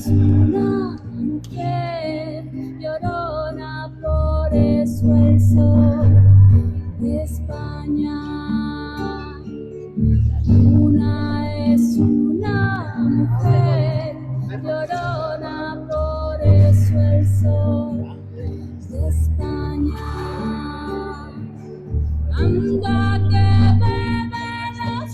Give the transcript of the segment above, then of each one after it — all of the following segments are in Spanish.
una mujer llorona, por eso el sol de España. La luna es una mujer llorona, por eso el sol de España. Anda que bebe los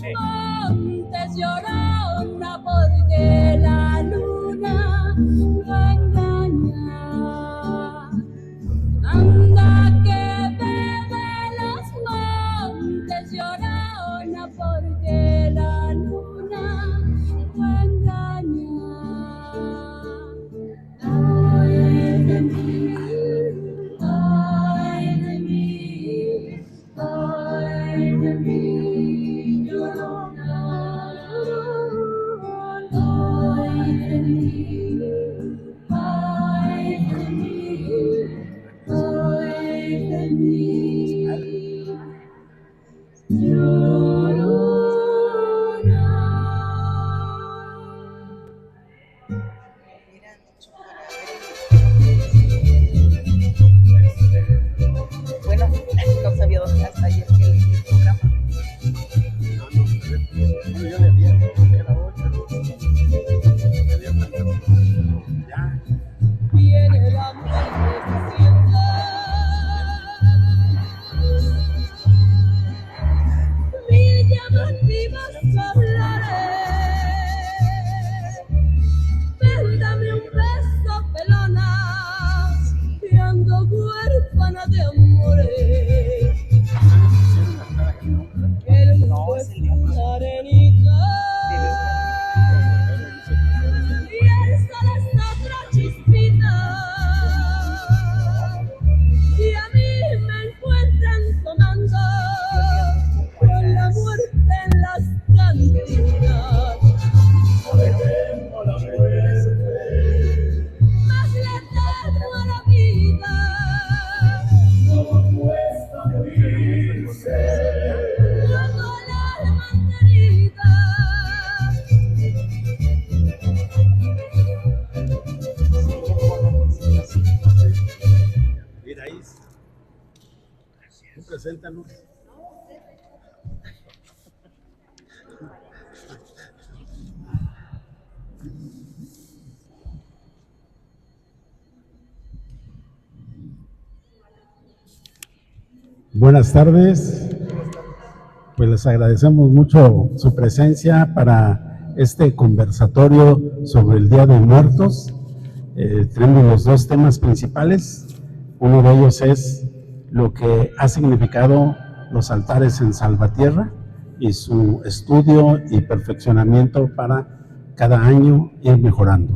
montes, llorona, porque la luna lo engaña. Anda que bebe los montes, llorona, porque la luna lo engaña. Ay de mí, ay de mí, ay de mí, llorona. Ay de mí, ay de mí, ay de mí, llorona. Bueno, no sabía dónde hasta ayer que leí el programa. Bueno, yo le vi era 8, ya. Viene la muerte diciendo: mil llamativas hablaré. Ven, dame un beso, pelona, que ando huérfana de amores. El mundo es una arenita y el sol es otra chispita, y a mí me encuentran tomando con la muerte en las cantinas. Más le temo a la vida, como cuesta morirse, cuando el alma está herida. Mira ahí. Tú preséntanos. Buenas tardes. Pues les agradecemos mucho su presencia para este conversatorio sobre el Día de Muertos. Tenemos los dos temas principales. Uno de ellos es lo que ha significado los altares en Salvatierra y su estudio y perfeccionamiento para cada año ir mejorando.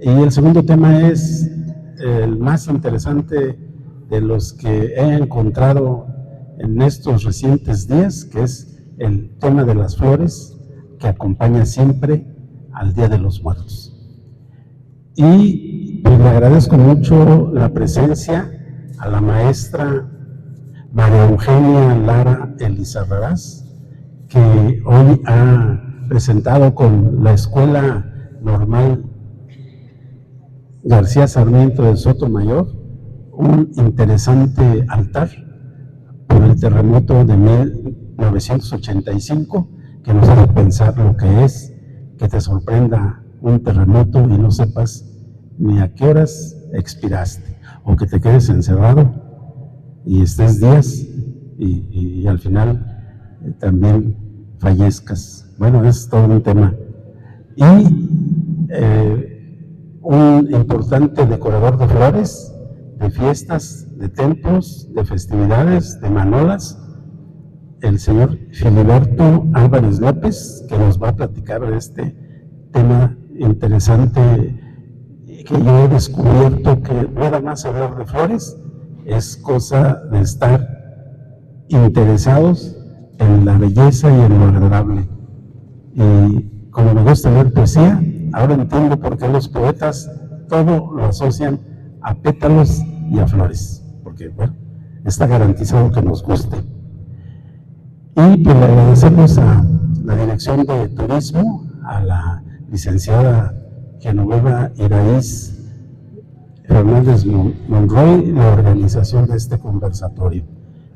Y el segundo tema es el más interesante de los que he encontrado en estos recientes días, que es el tema de las flores, que acompaña siempre al Día de los Muertos. Y pues le agradezco mucho la presencia a la maestra María Eugenia Lara Elizarrarás, que hoy ha presentado con la Escuela Normal García Sarmiento de Sotomayor un interesante altar por el terremoto de 1985, que nos hace pensar lo que es que te sorprenda un terremoto y no sepas ni a qué horas expiraste, o que te quedes encerrado y estés días y al final también fallezcas. Bueno, es todo un tema. Y un importante decorador de flores, de fiestas, de templos, de festividades, de manolas, el señor Filiberto Álvarez López, que nos va a platicar de este tema interesante que yo he descubierto que nada más hablar de flores es cosa de estar interesados en la belleza y en lo agradable. Y como me gusta leer poesía, ahora entiendo por qué los poetas todo lo asocian a pétalos y a flores, porque bueno, está garantizado que nos guste. Y pues le agradecemos a la Dirección de Turismo, a la licenciada Genoveva Iraíz Fernández Monroy la organización de este conversatorio.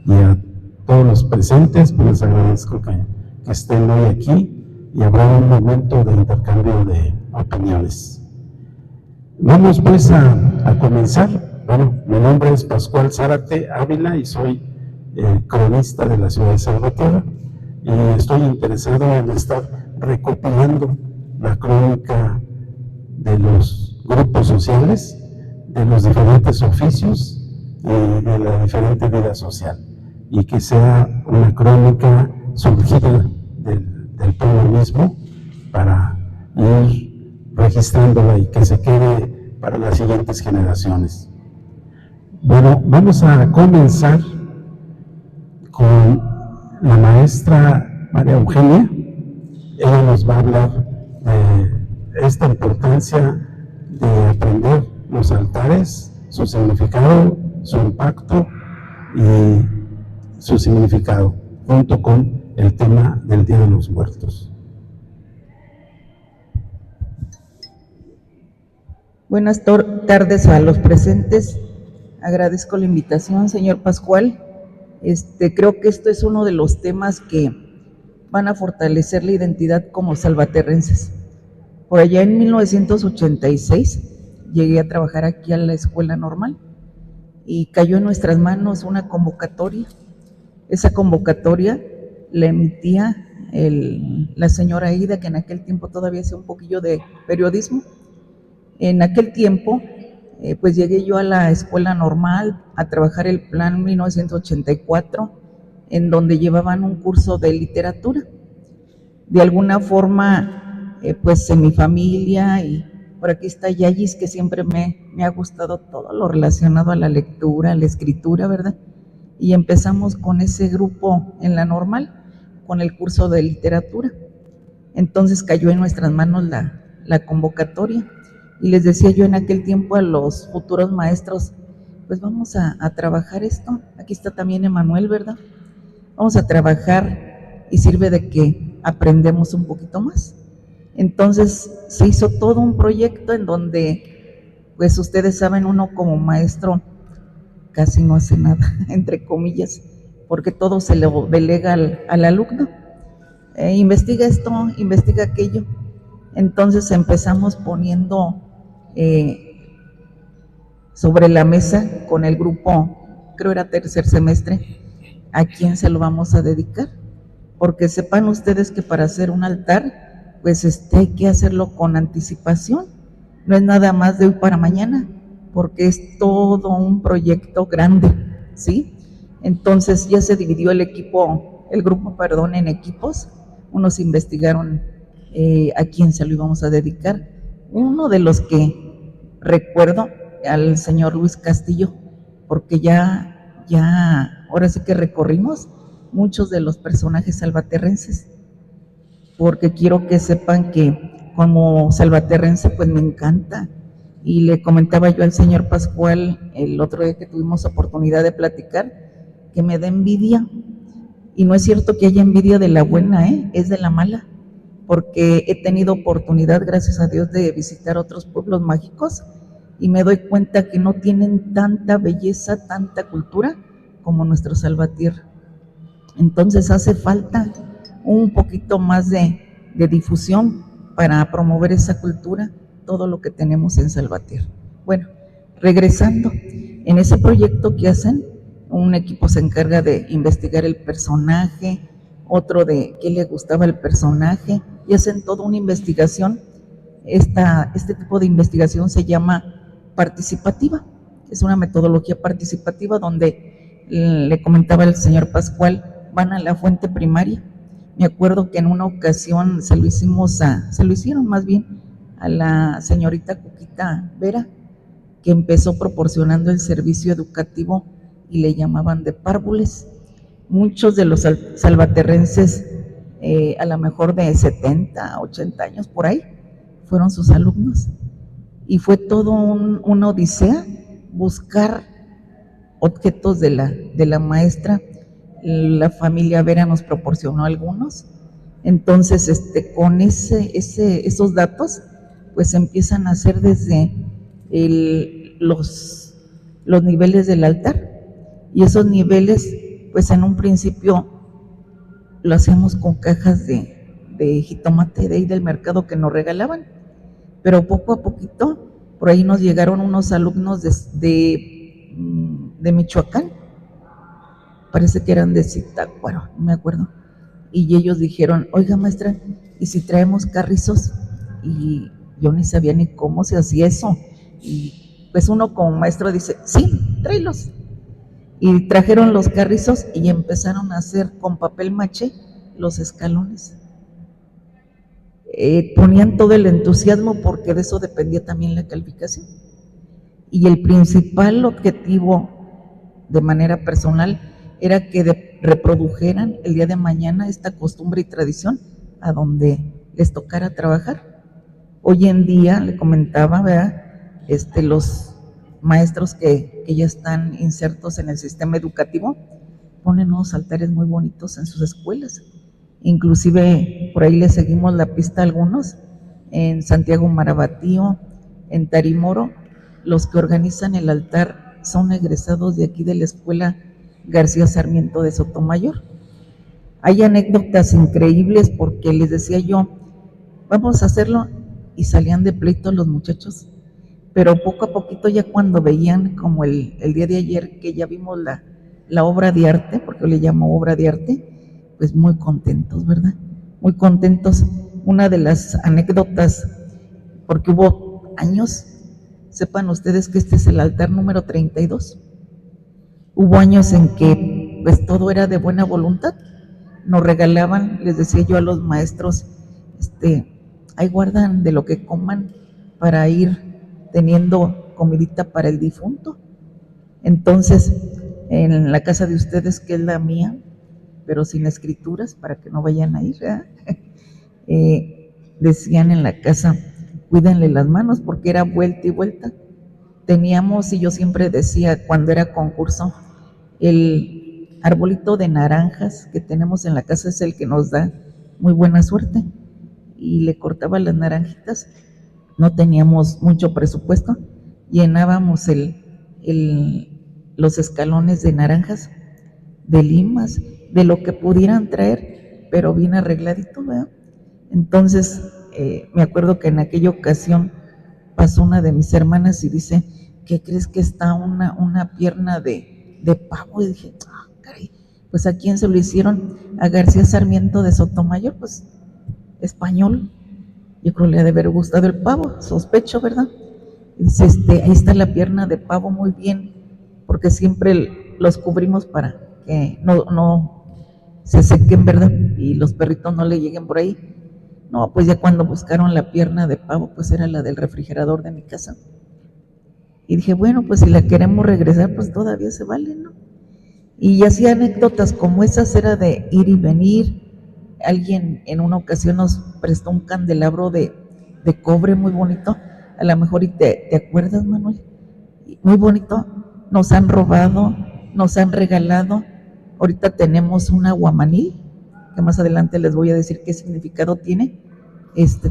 Y a todos los presentes, pues les agradezco que estén hoy aquí y habrá un momento de intercambio de opiniones. Vamos pues a comenzar. Bueno, mi nombre es Pascual Zárate Ávila y soy cronista de la ciudad de Salvatierra y estoy interesado en estar recopilando la crónica de los grupos sociales, de los diferentes oficios y de la diferente vida social, y que sea una crónica surgida del pueblo mismo para ir registrándola y que se quede para las siguientes generaciones. Bueno, vamos a comenzar con la maestra María Eugenia. Ella nos va a hablar de esta importancia de aprender los altares, su significado, su impacto y su significado, junto con el tema del Día de los Muertos. Buenas tardes a los presentes. Agradezco la invitación, señor Pascual. Creo que esto es uno de los temas que van a fortalecer la identidad como salvaterrenses. Por allá en 1986 llegué a trabajar aquí a la escuela normal y cayó en nuestras manos una convocatoria. Esa convocatoria la emitía la señora Aida, que en aquel tiempo todavía hacía un poquillo de periodismo. En aquel tiempo, pues llegué yo a la escuela normal a trabajar el plan 1984, en donde llevaban un curso de literatura. De alguna forma, pues en mi familia, y por aquí está Yayis, que siempre me ha gustado todo lo relacionado a la lectura, a la escritura, ¿verdad? Y empezamos con ese grupo en la normal, con el curso de literatura. Entonces cayó en nuestras manos la convocatoria. Y les decía yo en aquel tiempo a los futuros maestros, pues vamos a trabajar esto. Aquí está también Emanuel, ¿verdad? Vamos a trabajar y sirve de que aprendemos un poquito más. Entonces se hizo todo un proyecto en donde, pues ustedes saben, uno como maestro casi no hace nada, entre comillas, porque todo se le delega al alumno. Investiga esto, investiga aquello. Entonces empezamos poniendo sobre la mesa con el grupo, creo era tercer semestre, a quién se lo vamos a dedicar, porque sepan ustedes que para hacer un altar, pues hay que hacerlo con anticipación, no es nada más de hoy para mañana, porque es todo un proyecto grande, ¿sí? Entonces ya se dividió el grupo, en equipos. Unos investigaron a quién se lo íbamos a dedicar. Uno de los que recuerdo al señor Luis Castillo, porque ya ahora sí que recorrimos muchos de los personajes salvaterrenses, porque quiero que sepan que como salvaterrense pues me encanta, y le comentaba yo al señor Pascual el otro día que tuvimos oportunidad de platicar, que me da envidia, y no es cierto que haya envidia de la buena, es de la mala, porque he tenido oportunidad, gracias a Dios, de visitar otros pueblos mágicos y me doy cuenta que no tienen tanta belleza, tanta cultura como nuestro Salvatierra. Entonces hace falta un poquito más de difusión para promover esa cultura, todo lo que tenemos en Salvatierra. Bueno, regresando, en ese proyecto que hacen, un equipo se encarga de investigar el personaje, otro de qué le gustaba el personaje, y hacen toda una investigación. Este tipo de investigación se llama participativa, es una metodología participativa donde le comentaba el señor Pascual, van a la fuente primaria. Me acuerdo que en una ocasión se lo hicieron más bien a la señorita Cuquita Vera, que empezó proporcionando el servicio educativo y le llamaban de párvules. Muchos de los salvaterrenses, a lo mejor de 70, 80 años por ahí, fueron sus alumnos. Y fue todo una odisea buscar objetos de la maestra. La familia Vera nos proporcionó algunos. Entonces, con esos datos, pues empiezan a hacer desde los niveles del altar. Y esos niveles, pues en un principio lo hacíamos con cajas de jitomate de ahí del mercado que nos regalaban, pero poco a poquito, por ahí nos llegaron unos alumnos de Michoacán, parece que eran de Zitácuaro, no me acuerdo, y ellos dijeron, oiga maestra, ¿y si traemos carrizos? Y yo ni sabía ni cómo se hacía eso, y pues uno como maestro dice, sí, tráelos. Y trajeron los carrizos y empezaron a hacer con papel maché los escalones. Ponían todo el entusiasmo porque de eso dependía también la calificación. Y el principal objetivo de manera personal era que reprodujeran el día de mañana esta costumbre y tradición a donde les tocara trabajar. Hoy en día, le comentaba, ¿verdad? Los maestros que ya están insertos en el sistema educativo ponen unos altares muy bonitos en sus escuelas. Inclusive por ahí le seguimos la pista a algunos, en Santiago Marabatío, en Tarimoro, los que organizan el altar son egresados de aquí de la escuela García Sarmiento de Sotomayor. Hay anécdotas increíbles porque les decía yo, vamos a hacerlo, y salían de pleito los muchachos, pero poco a poquito ya cuando veían, como el día de ayer que ya vimos la obra de arte, porque yo le llamo obra de arte, pues muy contentos, ¿verdad? Muy contentos. Una de las anécdotas, porque hubo años, sepan ustedes que este es el altar número 32, hubo años en que pues todo era de buena voluntad, nos regalaban, les decía yo a los maestros, ahí guardan de lo que coman para ir teniendo comidita para el difunto. Entonces, en la casa de ustedes, que es la mía, pero sin escrituras para que no vayan a ir, decían en la casa, cuídenle las manos porque era vuelta y vuelta. Teníamos, y yo siempre decía cuando era concurso, el arbolito de naranjas que tenemos en la casa es el que nos da muy buena suerte. Y le cortaba las naranjitas, no teníamos mucho presupuesto, llenábamos los escalones de naranjas, de limas, de lo que pudieran traer, pero bien arregladito, ¿verdad? Entonces, me acuerdo que en aquella ocasión pasó una de mis hermanas y dice, ¿qué crees que está una pierna de pavo? Y dije, caray, pues ¿a quién se lo hicieron? A García Sarmiento de Sotomayor, pues español. Yo creo le ha de haber gustado el pavo, sospecho, ¿verdad? Y dice, ahí está la pierna de pavo, muy bien, porque siempre los cubrimos para que no se sequen, ¿verdad? Y los perritos no le lleguen por ahí. No, pues ya cuando buscaron la pierna de pavo, pues era la del refrigerador de mi casa. Y dije, bueno, pues si la queremos regresar, pues todavía se vale, ¿no? Y hacía anécdotas como esas, era de ir y venir. Alguien en una ocasión nos prestó un candelabro de cobre muy bonito, a lo mejor y te acuerdas, Manuel, muy bonito, nos han robado, nos han regalado. Ahorita tenemos un aguamanil, que más adelante les voy a decir qué significado tiene,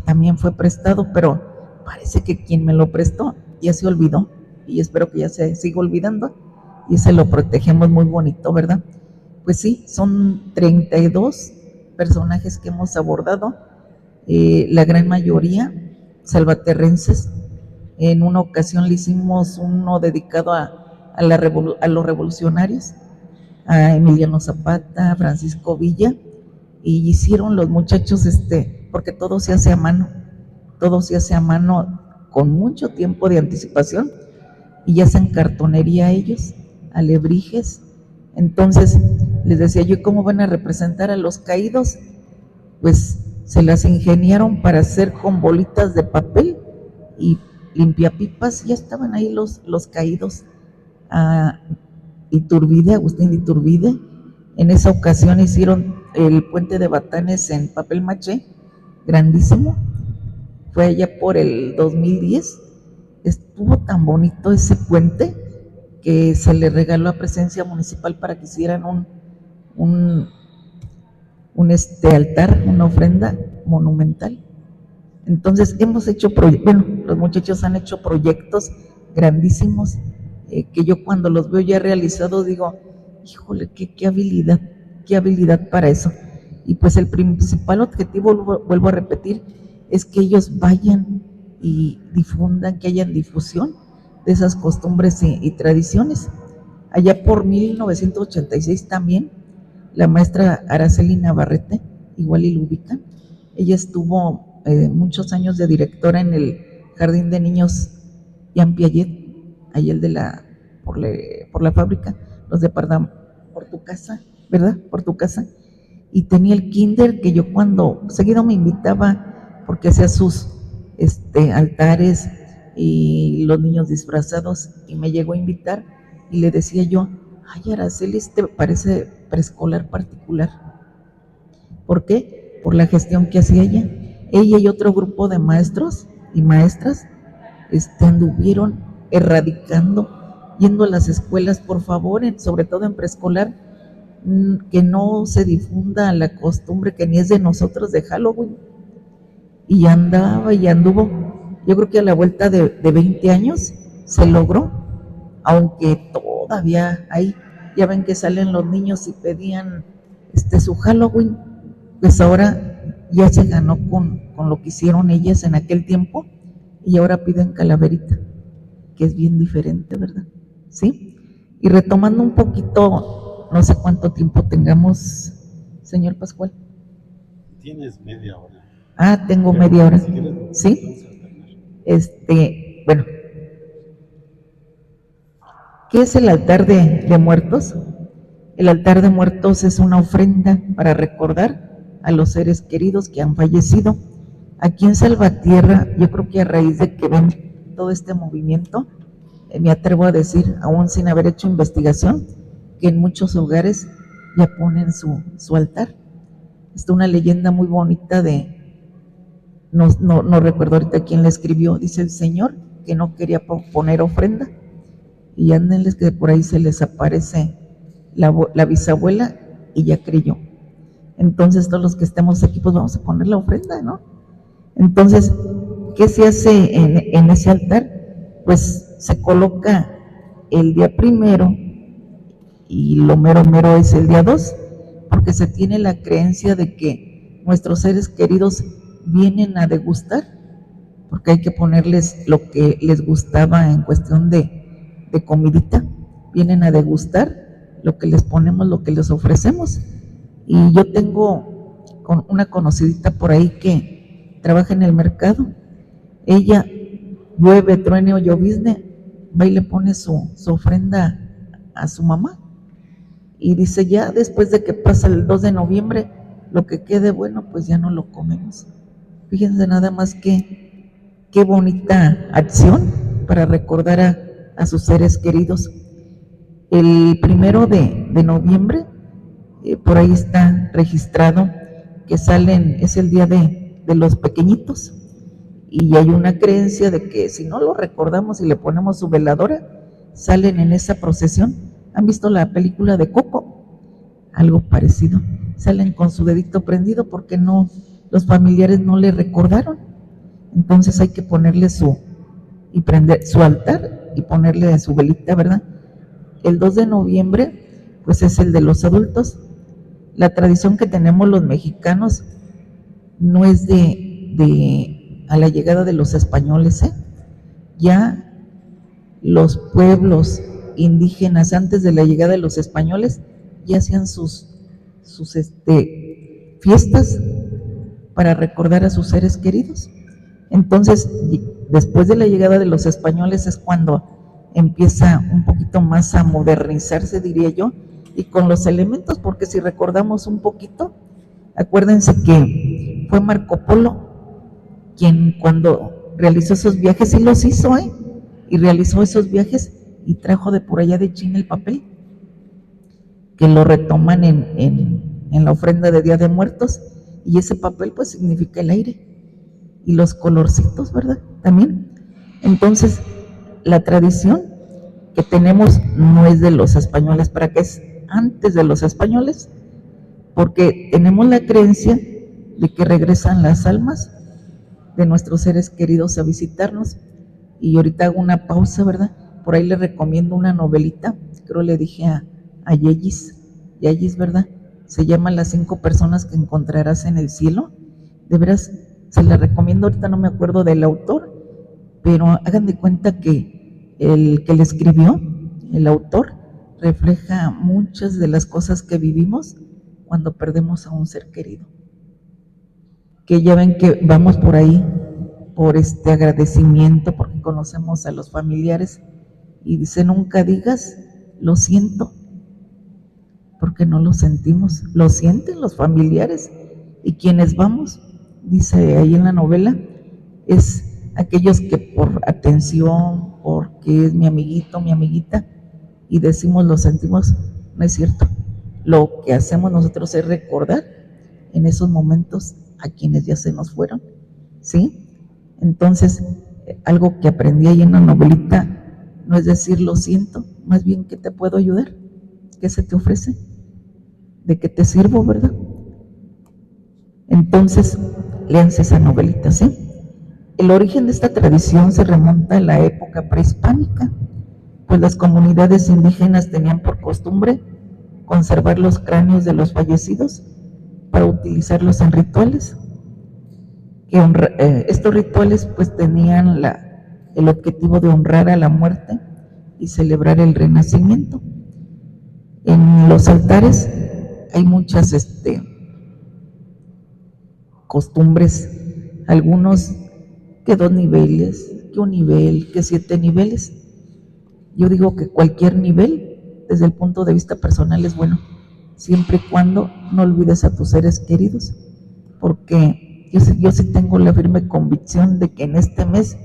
también fue prestado, pero parece que quien me lo prestó ya se olvidó, y espero que ya se siga olvidando, y se lo protegemos muy bonito, ¿verdad? Pues sí, son 32 personajes que hemos abordado, la gran mayoría salvaterrenses. En una ocasión le hicimos uno dedicado a los revolucionarios, a Emiliano Zapata, a Francisco Villa, y hicieron los muchachos, porque todo se hace a mano con mucho tiempo de anticipación, y hacen cartonería ellos, alebrijes. Entonces les decía yo, ¿cómo van a representar a los caídos? Pues se las ingeniaron para hacer con bolitas de papel y limpiapipas, ya estaban ahí los caídos. Iturbide, Agustín de Iturbide, en esa ocasión hicieron el puente de Batanes en papel maché, grandísimo, fue allá por el 2010, estuvo tan bonito ese puente que se le regaló a Presencia Municipal para que hicieran un altar, una ofrenda monumental. Entonces hemos hecho, bueno, los muchachos han hecho proyectos grandísimos que yo cuando los veo ya realizados digo, híjole, qué habilidad para eso. Y pues el principal objetivo, vuelvo a repetir, es que ellos vayan y difundan, que haya difusión de esas costumbres y tradiciones. Allá por 1986 también, la maestra Araceli Navarrete, igual y lo ubican, ella estuvo muchos años de directora en el Jardín de Niños Jean Piaget, ahí el de por la fábrica, los de Pardam, por tu casa, ¿verdad? Por tu casa. Y tenía el kinder que yo cuando seguido me invitaba, porque hacía sus altares y los niños disfrazados, y me llegó a invitar y le decía yo, ay Araceli, parece preescolar particular. ¿Por qué? Por la gestión que hacía ella. Ella y otro grupo de maestros y maestras anduvieron erradicando, yendo a las escuelas, por favor, sobre todo en preescolar, que no se difunda la costumbre que ni es de nosotros de Halloween. Y andaba y anduvo, yo creo que a la vuelta de 20 años se logró, aunque todavía hay, ya ven que salen los niños y pedían su Halloween, pues ahora ya se ganó con lo que hicieron ellas en aquel tiempo y ahora piden calaverita, que es bien diferente, ¿verdad? ¿Sí? Y retomando un poquito, no sé cuánto tiempo tengamos, señor Pascual. Tienes media hora. Ah, tengo media hora. ¿Sí? Bueno. ¿Qué es el altar de muertos? El altar de muertos es una ofrenda para recordar a los seres queridos que han fallecido. Aquí en Salvatierra, yo creo que a raíz de que ven todo este movimiento, me atrevo a decir, aún sin haber hecho investigación, que en muchos hogares ya ponen su altar. Está una leyenda muy bonita no recuerdo ahorita quién la escribió, dice el señor que no quería poner ofrenda, y ándenles que por ahí se les aparece la bisabuela y ya creyó. Entonces todos los que estemos aquí pues vamos a poner la ofrenda, ¿no? Entonces, ¿qué se hace en ese altar? Pues se coloca el día 1 y lo mero es el día 2, porque se tiene la creencia de que nuestros seres queridos vienen a degustar, porque hay que ponerles lo que les gustaba en cuestión de comidita, vienen a degustar lo que les ponemos, lo que les ofrecemos. Y yo tengo una conocidita por ahí que trabaja en el mercado, ella llueve, truene o llovizne, va y le pone su ofrenda a su mamá, y dice ya después de que pasa el 2 de noviembre, lo que quede bueno pues ya no lo comemos. Fíjense nada más qué bonita acción para recordar a sus seres queridos. El 1 de noviembre, por ahí está registrado que es el día de los pequeñitos, y hay una creencia de que si no lo recordamos y le ponemos su veladora, salen en esa procesión. ¿Han visto la película de Coco? Algo parecido, salen con su dedito prendido porque los familiares no le recordaron. Entonces hay que ponerle y prender su altar y ponerle su velita, ¿verdad? El 2 de noviembre, pues es el de los adultos. La tradición que tenemos los mexicanos no es a la llegada de los españoles, Ya los pueblos indígenas antes de la llegada de los españoles ya hacían sus fiestas para recordar a sus seres queridos. Entonces, después de la llegada de los españoles es cuando empieza un poquito más a modernizarse, diría yo, y con los elementos, porque si recordamos un poquito, acuérdense que fue Marco Polo quien cuando realizó esos viajes, y los hizo, y realizó esos viajes y trajo de por allá de China el papel, que lo retoman en la ofrenda de Día de Muertos, y ese papel pues significa el aire, y los colorcitos, ¿verdad? También. Entonces, la tradición que tenemos no es de los españoles, ¿para qué es antes de los españoles? Porque tenemos la creencia de que regresan las almas de nuestros seres queridos a visitarnos. Y ahorita hago una pausa, ¿verdad? Por ahí le recomiendo una novelita, creo le dije a Yeyis, ¿verdad? Se llama Las 5 personas que encontrarás en el cielo. De veras, se la recomiendo, ahorita no me acuerdo del autor, pero hagan de cuenta que el que le escribió, el autor, refleja muchas de las cosas que vivimos cuando perdemos a un ser querido. Que ya ven que vamos por ahí, por este agradecimiento, porque conocemos a los familiares, y dice, nunca digas, lo siento, porque no lo sentimos, lo sienten los familiares, y quienes vamos, dice ahí en la novela, es aquellos que por atención, porque es mi amiguito, mi amiguita, y decimos, lo sentimos, no es cierto. Lo que hacemos nosotros es recordar en esos momentos a quienes ya se nos fueron, ¿sí? Entonces, algo que aprendí ahí en la novelita no es decir lo siento, más bien ¿qué te puedo ayudar? ¿Qué se te ofrece? ¿De qué te sirvo, verdad? Entonces, léanse esa novelita, ¿sí? El origen de esta tradición se remonta a la época prehispánica, pues las comunidades indígenas tenían por costumbre conservar los cráneos de los fallecidos para utilizarlos en rituales. Estos rituales pues tenían el objetivo de honrar a la muerte y celebrar el renacimiento. En los altares hay muchas costumbres, algunos que 2 niveles, que 1 nivel, que 7 niveles. Yo digo que cualquier nivel, desde el punto de vista personal, es bueno, siempre y cuando no olvides a tus seres queridos, porque yo sí tengo la firme convicción de que en este mes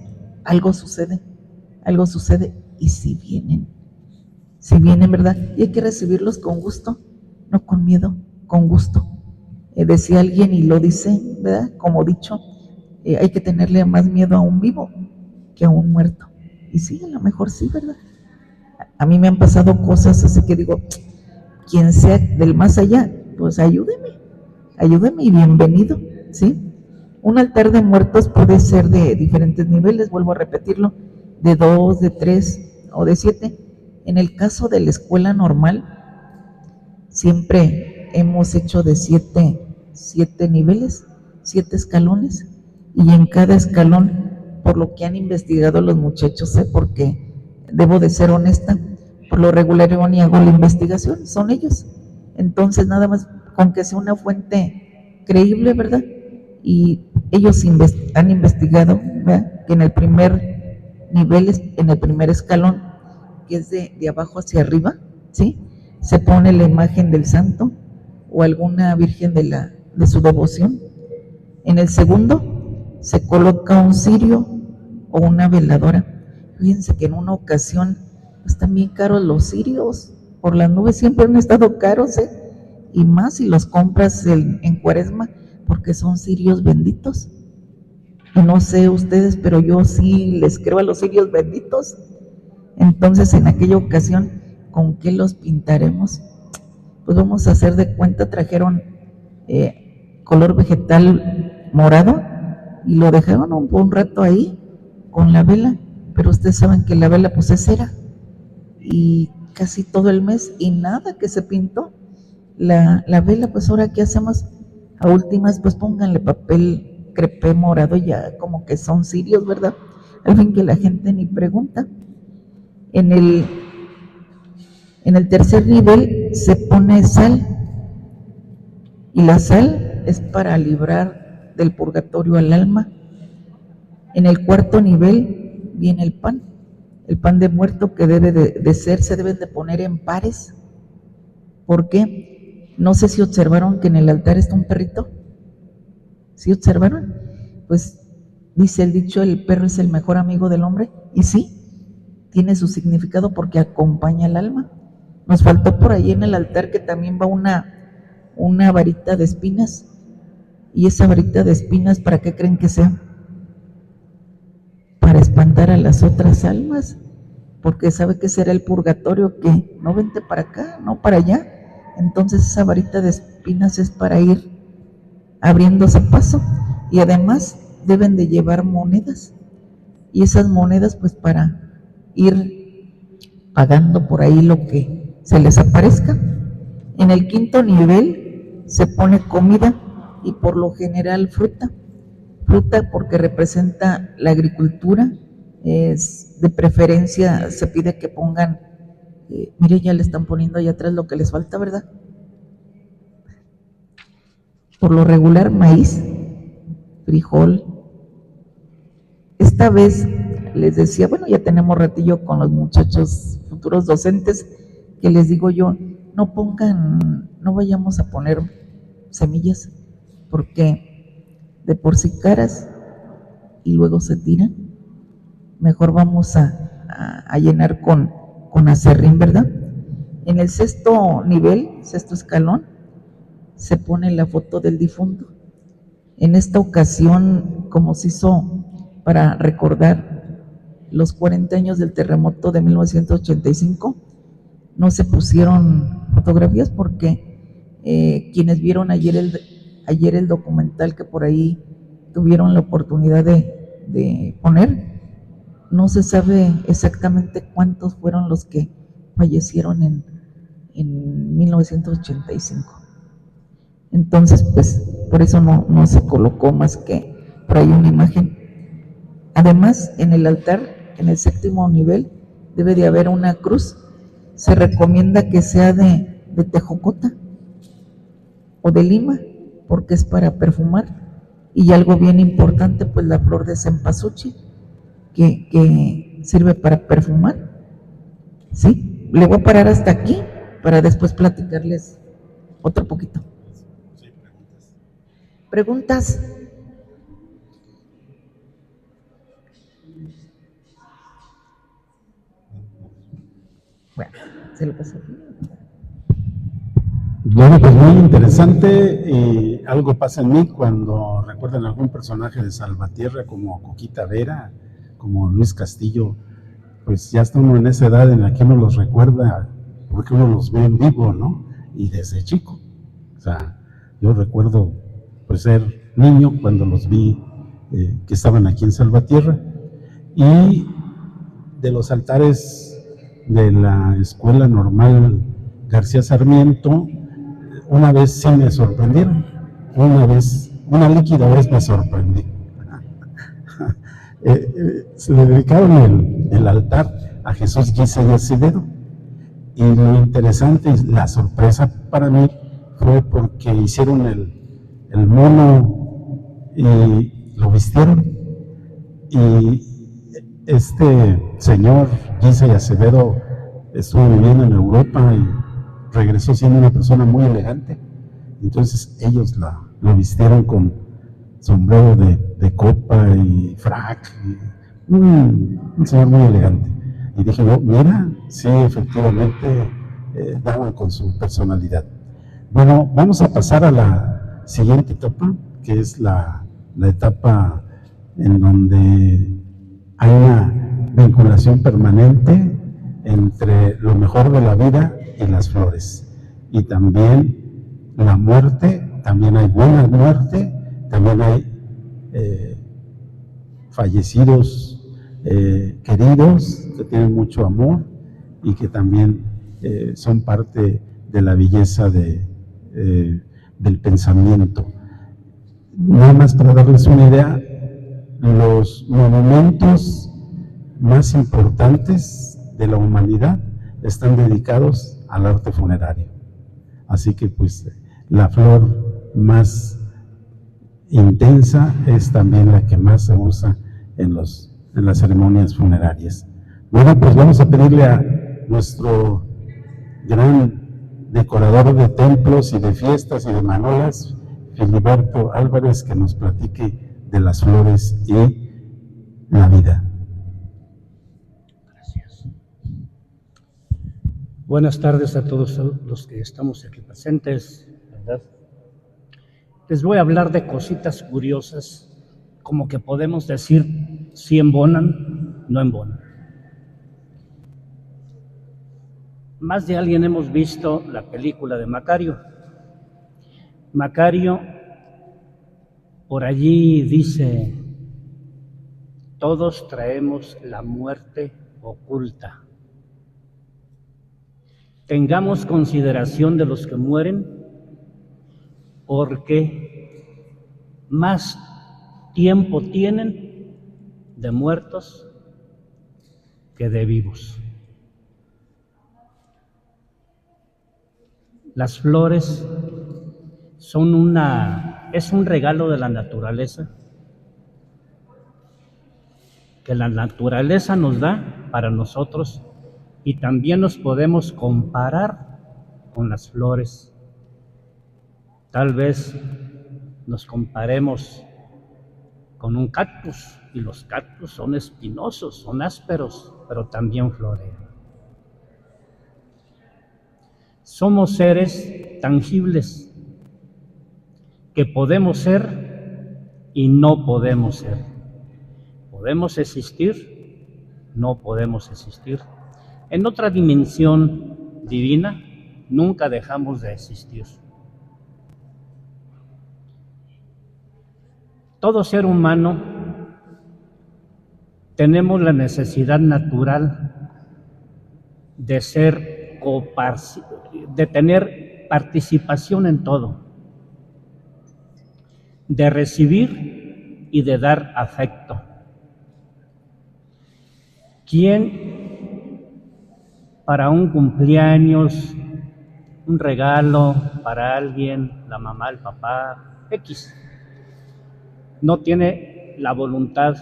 algo sucede, y si vienen, ¿verdad? Y hay que recibirlos con gusto, no con miedo, con gusto. Decía alguien y lo dice, ¿verdad? Como dicho, hay que tenerle más miedo a un vivo que a un muerto. Y sí, a lo mejor sí, ¿verdad? A mí me han pasado cosas así que digo, quien sea del más allá, pues ayúdeme y bienvenido, ¿sí? Un altar de muertos puede ser de diferentes niveles, vuelvo a repetirlo, de 2, de 3 o de 7. En el caso de la escuela normal, siempre hemos hecho de 7 niveles, 7 escalones, y en cada escalón, por lo que han investigado los muchachos, porque debo de ser honesta, por lo regular yo ni hago la investigación, son ellos. Entonces nada más con que sea una fuente creíble, ¿verdad? Y ellos han investigado, ¿verdad? Que en el primer nivel, en el primer escalón, que es de abajo hacia arriba, ¿sí? Se pone la imagen del santo o alguna virgen de su devoción. En el segundo se coloca un cirio o una veladora. Fíjense que en una ocasión están bien caros los cirios, por las nubes siempre han estado caros, y más si los compras en Cuaresma, porque son cirios benditos. Y no sé ustedes, pero yo sí les creo a los cirios benditos. Entonces, en aquella ocasión, ¿con qué los pintaremos? Pues vamos a hacer de cuenta, trajeron color vegetal morado y lo dejaron un rato ahí con la vela, pero ustedes saben que la vela pues es cera, y casi todo el mes y nada que se pintó la vela. Pues ahora ¿qué hacemos? A últimas pues pónganle papel crepé morado, ya como que son cirios, ¿verdad? Al fin que la gente ni pregunta. En el tercer nivel se pone sal, y la sal es para librar del purgatorio al alma. En el cuarto nivel viene el pan de muerto, que debe de ser, se deben de poner en pares. ¿Por qué? No sé si observaron que en el altar está un perrito. ¿Sí observaron? Pues dice el dicho, el perro es el mejor amigo del hombre, y sí, tiene su significado porque acompaña al alma. Nos faltó por ahí en el altar que también va una varita de espinas, y esa varita de espinas, ¿para qué creen que sea? Para espantar a las otras almas, porque sabe que será el purgatorio, que no vente para acá, no para allá. Entonces esa varita de espinas es para ir abriéndose paso, y además deben de llevar monedas, y esas monedas pues para ir pagando por ahí lo que se les aparezca. En el quinto nivel se pone comida y por lo general fruta porque representa la agricultura. Es de preferencia, se pide que pongan, mire, ya le están poniendo allá atrás lo que les falta, ¿verdad? Por lo regular maíz, frijol. Esta vez les decía, bueno, ya tenemos ratillo con los muchachos futuros docentes, que les digo yo, no pongan, no vayamos a poner semillas, porque de por sí caras y luego se tiran. Mejor vamos a llenar con acerrín, ¿verdad? En el sexto nivel, sexto escalón, se pone la foto del difunto. En esta ocasión, como se hizo para recordar los 40 años del terremoto de 1985, no se pusieron fotografías porque quienes vieron ayer el documental que por ahí tuvieron la oportunidad de poner, no se sabe exactamente cuántos fueron los que fallecieron en 1985. Entonces, pues, por eso no se colocó más que por ahí una imagen. Además, en el altar, en el séptimo nivel, debe de haber una cruz. Se recomienda que sea de tejocota o de lima, porque es para perfumar. Y algo bien importante, pues la flor de cempasúchil, que sirve para perfumar. ¿Sí? Le voy a parar hasta aquí para después platicarles otro poquito. ¿Preguntas? Bueno, se lo paso aquí. Bueno, pues muy interesante, y algo pasa en mí cuando recuerdan algún personaje de Salvatierra como Coquita Vera, como Luis Castillo. Pues ya está uno en esa edad en la que uno los recuerda porque uno los ve en vivo, ¿no? Y desde chico. O sea, yo recuerdo pues ser niño cuando los vi que estaban aquí en Salvatierra. Y de los altares de la Escuela Normal García Sarmiento, una vez sí me sorprendieron. Una líquida vez me sorprendí. Se le dedicaron el altar a Jesús Guisa y Acevedo, y lo interesante, la sorpresa para mí fue porque hicieron el mono y lo vistieron, y este señor Guisa y Acevedo estuvo viviendo en Europa y regresó siendo una persona muy elegante. Entonces ellos lo vistieron con sombrero de copa y frac, un señor muy elegante. Y dije yo, mira, sí, efectivamente daban con su personalidad. Bueno, vamos a pasar a la siguiente etapa, que es la etapa en donde hay una vinculación permanente entre lo mejor de la vida y las flores. Y también la muerte, también hay buena muerte, también hay fallecidos queridos que tienen mucho amor y que también son parte de la belleza del pensamiento. Nada más para darles una idea, los monumentos más importantes de la humanidad están dedicados al arte funerario. Así que pues la flor más intensa es también la que más se usa en las ceremonias funerarias. Bueno, pues vamos a pedirle a nuestro gran decorador de templos y de fiestas y de manolas, Filiberto Álvarez, que nos platique de las flores y la vida. Gracias. Buenas tardes a todos los que estamos aquí presentes, ¿verdad? Les voy a hablar de cositas curiosas, como que podemos decir si embonan, no embonan. Más de alguien hemos visto la película de Macario. Macario, por allí dice Todos traemos la muerte oculta. Tengamos consideración de los que mueren, porque más tiempo tienen de muertos que de vivos. Las flores son es un regalo de la naturaleza, que la naturaleza nos da para nosotros, y también nos podemos comparar con las flores. Tal vez nos comparemos con un cactus, y los cactus son espinosos, son ásperos, pero también florean. Somos seres tangibles que podemos ser y no podemos ser. Podemos existir, no podemos existir. En otra dimensión divina nunca dejamos de existir. Todo ser humano tenemos la necesidad natural de tener participación en todo, de recibir y de dar afecto. ¿Quién para un cumpleaños, un regalo para alguien, la mamá, el papá, X, no tiene la voluntad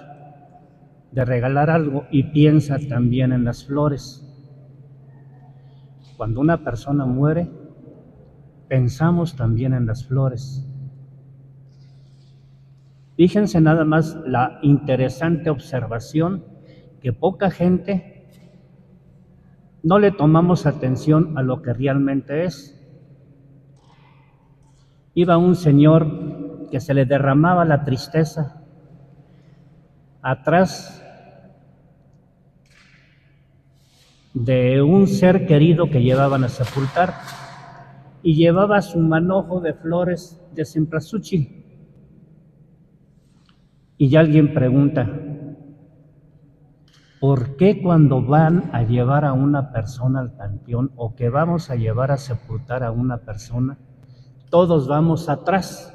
de regalar algo y piensa también en las flores? Cuando una persona muere, pensamos también en las flores. Fíjense nada más la interesante observación que poca gente no le tomamos atención a lo que realmente es. Iba un señor que se le derramaba la tristeza atrás de un ser querido que llevaban a sepultar, y llevaba su manojo de flores de cempasúchil. Y alguien pregunta, ¿por qué cuando van a llevar a una persona al panteón, o que vamos a llevar a sepultar a una persona, todos vamos atrás?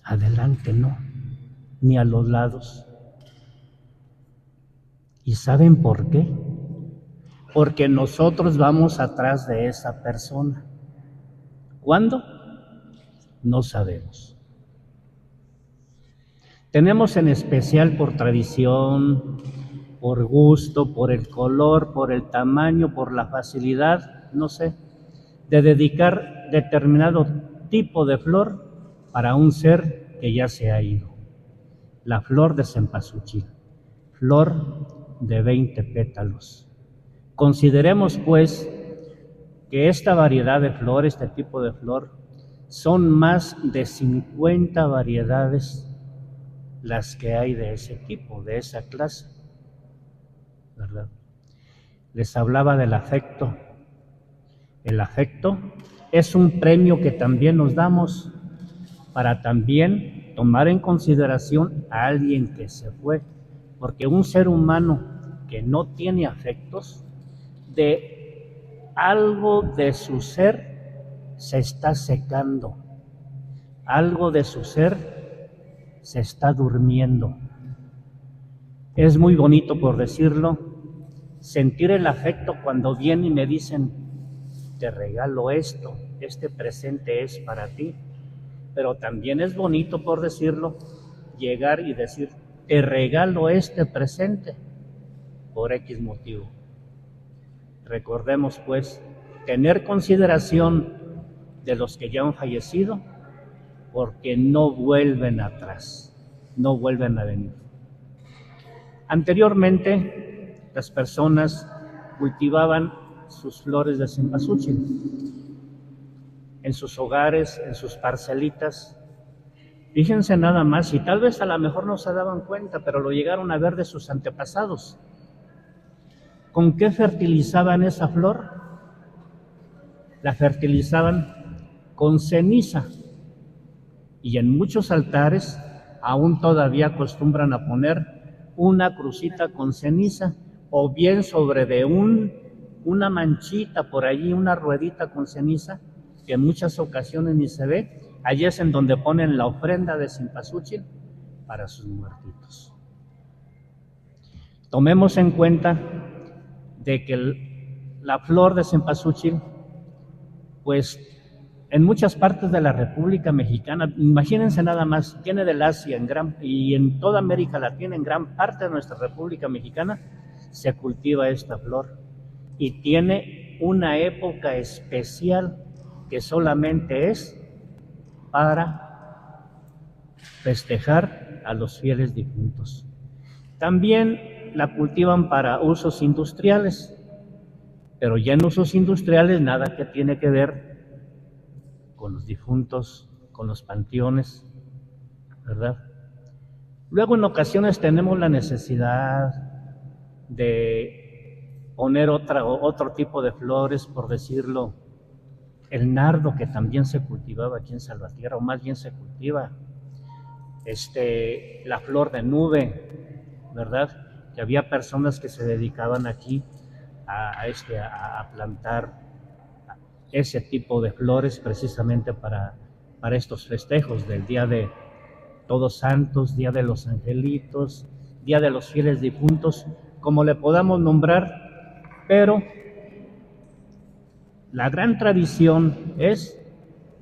Adelante no, ni a los lados. ¿Y saben por qué? Porque nosotros vamos atrás de esa persona. ¿Cuándo? No sabemos. Tenemos en especial por tradición, por gusto, por el color, por el tamaño, por la facilidad, no sé, de dedicar determinado tipo de flor para un ser que ya se ha ido. La flor de cempasúchil, flor de 20 pétalos. Consideremos pues que esta variedad de flor, este tipo de flor, son más de 50 variedades las que hay de ese tipo, de esa clase, ¿verdad? Les hablaba del afecto. El afecto es un premio que también nos damos para también tomar en consideración a alguien que se fue, porque un ser humano que no tiene afectos, de algo de su ser se está secando, algo de su ser se está durmiendo. Es muy bonito, por decirlo, sentir el afecto cuando vienen y me dicen, te regalo esto, este presente es para ti. Pero también es bonito, por decirlo, llegar y decir, te regalo este presente por X motivo. Recordemos pues tener consideración de los que ya han fallecido, porque no vuelven atrás, no vuelven a venir. Anteriormente, las personas cultivaban sus flores de cempasúchil en sus hogares, en sus parcelitas. Fíjense nada más, y tal vez a lo mejor no se daban cuenta, pero lo llegaron a ver de sus antepasados. ¿Con qué fertilizaban esa flor? La fertilizaban con ceniza. Y en muchos altares aún todavía acostumbran a poner una crucita con ceniza, o bien sobre de una manchita por allí, una ruedita con ceniza, que en muchas ocasiones ni se ve. Allí es en donde ponen la ofrenda de cempasúchil para sus muertitos. Tomemos en cuenta de que la flor de cempasúchil, pues en muchas partes de la República Mexicana, imagínense nada más, tiene del Asia y en toda América Latina, en gran parte de nuestra República Mexicana, se cultiva esta flor y tiene una época especial que solamente es para festejar a los fieles difuntos. También la cultivan para usos industriales, pero ya en usos industriales nada que tiene que ver con los difuntos, con los panteones, ¿verdad? Luego en ocasiones tenemos la necesidad de poner otro tipo de flores, por decirlo, el nardo, que también se cultivaba aquí en Salvatierra, o más bien se cultiva, la flor de nube, ¿verdad? Que había personas que se dedicaban aquí a plantar ese tipo de flores precisamente para estos festejos del Día de Todos Santos, Día de los Angelitos, Día de los Fieles Difuntos, como le podamos nombrar, pero la gran tradición es,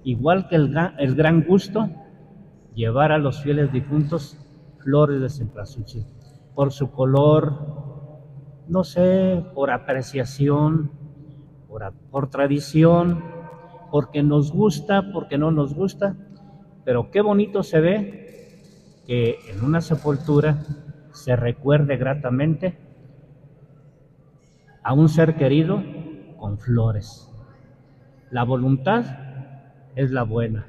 igual que el gran gusto, llevar a los fieles difuntos flores de cempasúchil, por su color, no sé, por apreciación, por tradición, porque nos gusta, porque no nos gusta, pero qué bonito se ve que en una sepultura se recuerde gratamente a un ser querido con flores. La voluntad es la buena.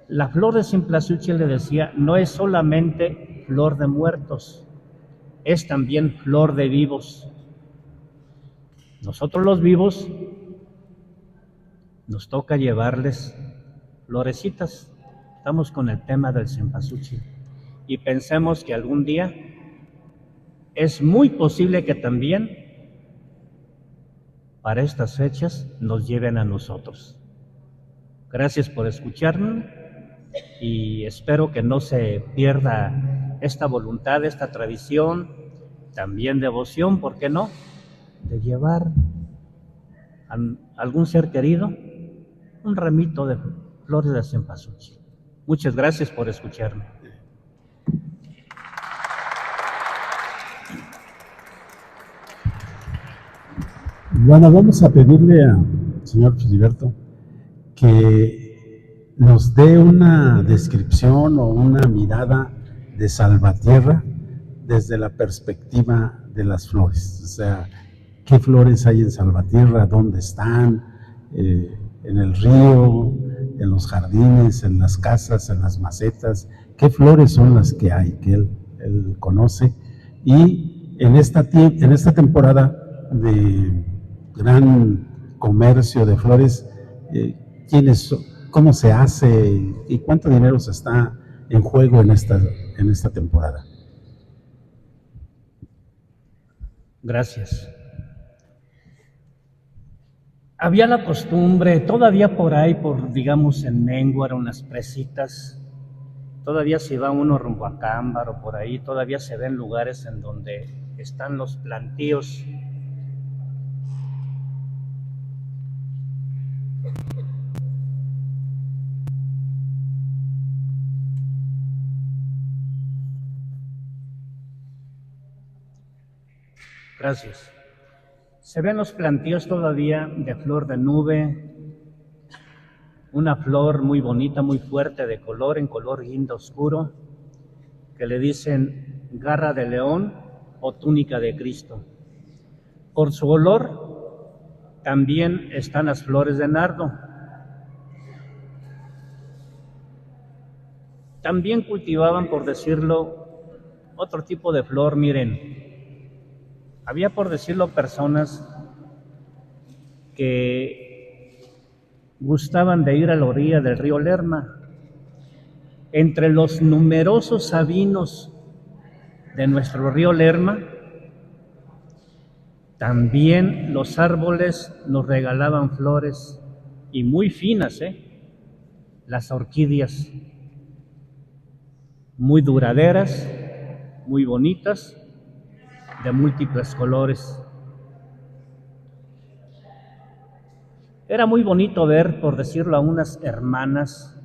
La flor de cempasúchil, le decía, no es solamente flor de muertos, es también flor de vivos. Nosotros los vivos nos toca llevarles florecitas. Estamos con el tema del cempasúchil y pensemos que algún día es muy posible que también para estas fechas nos lleven a nosotros. Gracias por escucharme y espero que no se pierda esta voluntad, esta tradición, también devoción, ¿por qué no?, de llevar a algún ser querido un ramito de flores de cempasúchil. Muchas gracias por escucharme. Bueno, vamos a pedirle al señor Filiberto que nos dé una descripción o una mirada de Salvatierra desde la perspectiva de las flores. O sea, ¿qué flores hay en Salvatierra? ¿Dónde están? ¿En el río? ¿En los jardines? ¿En las casas? ¿En las macetas? ¿Qué flores son las que hay que él conoce? Y en esta temporada de gran comercio de flores, ¿quiénes son? ¿Cómo se hace? ¿Y cuánto dinero se está en juego en esta temporada? Gracias. Había la costumbre, todavía por ahí, digamos en Ménguara, unas presitas, todavía si va uno rumbo a Cámbaro, por ahí, todavía se ven lugares en donde están los plantíos. Gracias. Se ven los plantíos todavía de flor de nube, una flor muy bonita, muy fuerte de color, en color guinda oscuro, que le dicen garra de león o túnica de Cristo. Por su olor también están las flores de nardo. También cultivaban, por decirlo, otro tipo de flor. Miren, había, por decirlo, personas que gustaban de ir a la orilla del río Lerma entre los numerosos sabinos de nuestro río Lerma, también los árboles nos regalaban flores, y muy finas, las orquídeas, muy duraderas, muy bonitas, de múltiples colores. Era muy bonito ver, por decirlo, a unas hermanas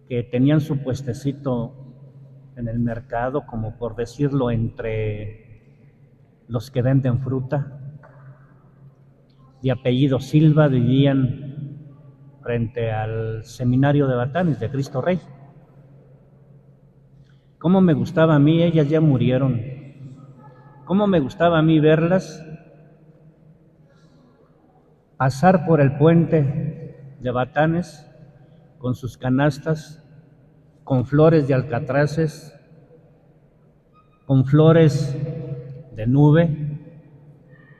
que tenían su puestecito en el mercado, como por decirlo, entre los que venden fruta, de apellido Silva, vivían frente al seminario de Batanes, de Cristo Rey. Cómo me gustaba a mí, ellas ya murieron, cómo me gustaba a mí verlas pasar por el puente de Batanes con sus canastas, con flores de alcatraces, con flores de nube,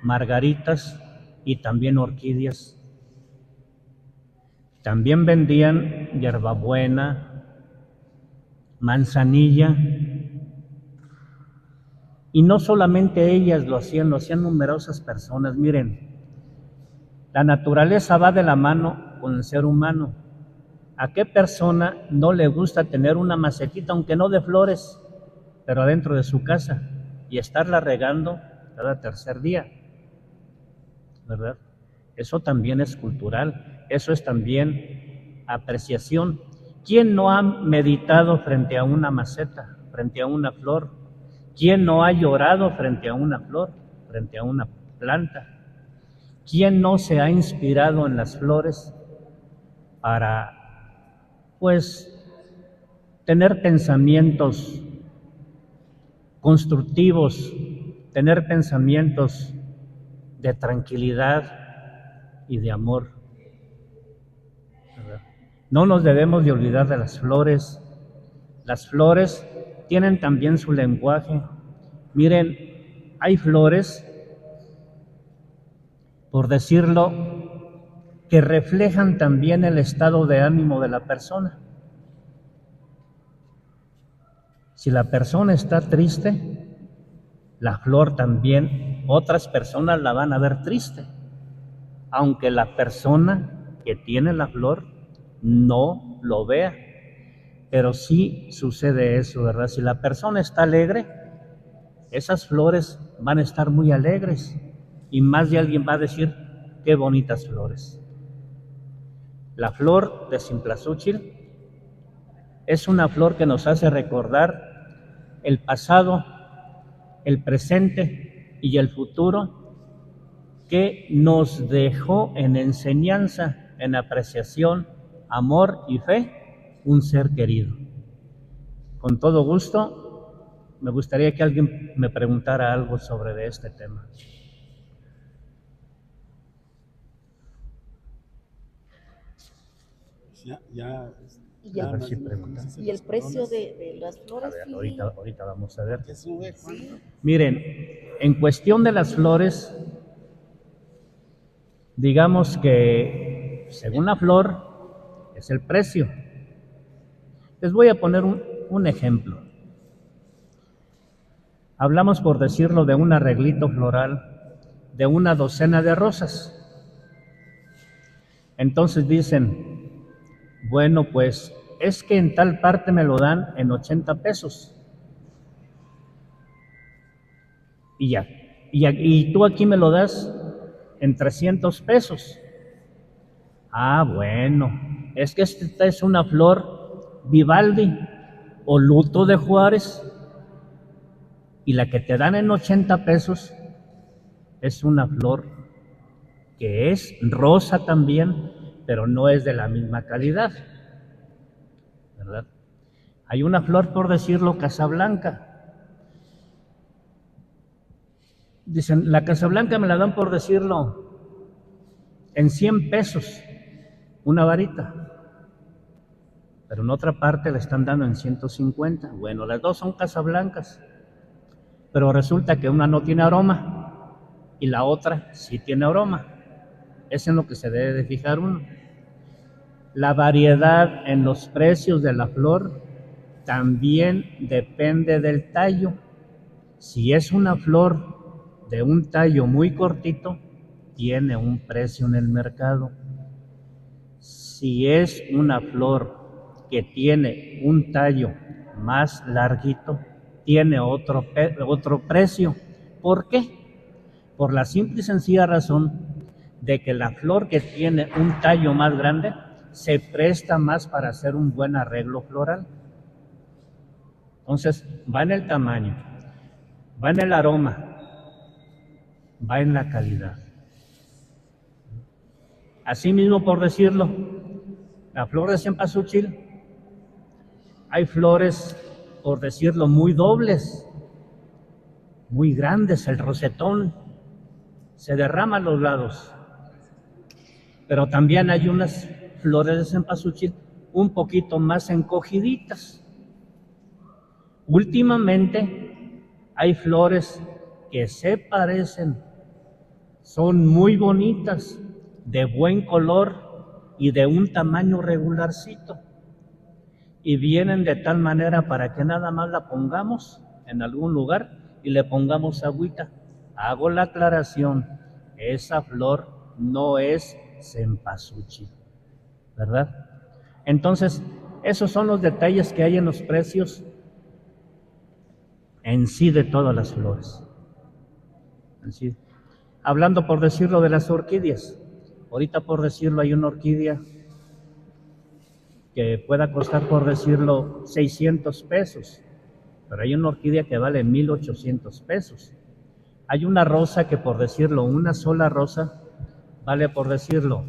margaritas y también orquídeas. También vendían hierbabuena, manzanilla, y no solamente ellas lo hacían numerosas personas. Miren, la naturaleza va de la mano con el ser humano. ¿A qué persona no le gusta tener una macetita, aunque no de flores, pero adentro de su casa, y estarla regando cada tercer día? ¿Verdad? Eso también es cultural, eso es también apreciación. ¿Quién no ha meditado frente a una maceta, frente a una flor? ¿Quién no ha llorado frente a una flor, frente a una planta? ¿Quién no se ha inspirado en las flores para, pues, tener pensamientos constructivos, tener pensamientos de tranquilidad y de amor? ¿Verdad? No nos debemos de olvidar de las flores. Las flores tienen también su lenguaje. Miren, hay flores, por decirlo, que reflejan también el estado de ánimo de la persona. Si la persona está triste, la flor también, otras personas la van a ver triste, aunque la persona que tiene la flor no lo vea. Pero sí sucede eso, ¿verdad? Si la persona está alegre, esas flores van a estar muy alegres, y más de alguien va a decir: qué bonitas flores. La flor de cempasúchil es una flor que nos hace recordar el pasado, el presente y el futuro, que nos dejó en enseñanza, en apreciación, amor y fe, un ser querido. Con todo gusto, me gustaría que alguien me preguntara algo sobre este tema. Y el, Sí, pregunta. y el precio de las A flores, ver, Philly. ahorita vamos a ver. Sí. Miren, en cuestión de las flores, digamos que según la flor es el precio. Les voy a poner un ejemplo. Hablamos, por decirlo, de un arreglito floral de una docena de rosas. Entonces dicen: bueno, pues es que en tal parte me lo dan en 80 pesos. Y ya. Y tú aquí me lo das en 300 pesos. Ah, bueno, es que esta es una flor Vivaldi o luto de Juárez, y la que te dan en 80 pesos es una flor que es rosa también, pero no es de la misma calidad, ¿verdad? Hay una flor, por decirlo, Casablanca. Dicen, la Casablanca me la dan, por decirlo, en 100 pesos, una varita, pero en otra parte la están dando en 150. Bueno, las dos son Casablancas, pero resulta que una no tiene aroma y la otra sí tiene aroma. Es en lo que se debe de fijar uno. La variedad en los precios de la flor también depende del tallo. Si es una flor de un tallo muy cortito, tiene un precio en el mercado. Si es una flor que tiene un tallo más larguito, tiene otro precio. ¿Por qué? Por la simple y sencilla razón de que la flor que tiene un tallo más grande se presta más para hacer un buen arreglo floral. Entonces, va en el tamaño, va en el aroma, va en la calidad. Asimismo, por decirlo, la flor de cempasúchil, hay flores, por decirlo, muy dobles, muy grandes, el rosetón se derrama a los lados. Pero también hay unas flores de cempasúchil un poquito más encogiditas. Últimamente hay flores que se parecen, son muy bonitas, de buen color y de un tamaño regularcito. Y vienen de tal manera para que nada más la pongamos en algún lugar y le pongamos agüita. Hago la aclaración, esa flor no es cempasúchil, ¿verdad? Entonces, esos son los detalles que hay en los precios en sí de todas las flores. En sí. Hablando, por decirlo, de las orquídeas. Ahorita, por decirlo, hay una orquídea que pueda costar, por decirlo, 600 pesos, pero hay una orquídea que vale 1,800 pesos. Hay una rosa que, por decirlo, una sola rosa vale, por decirlo,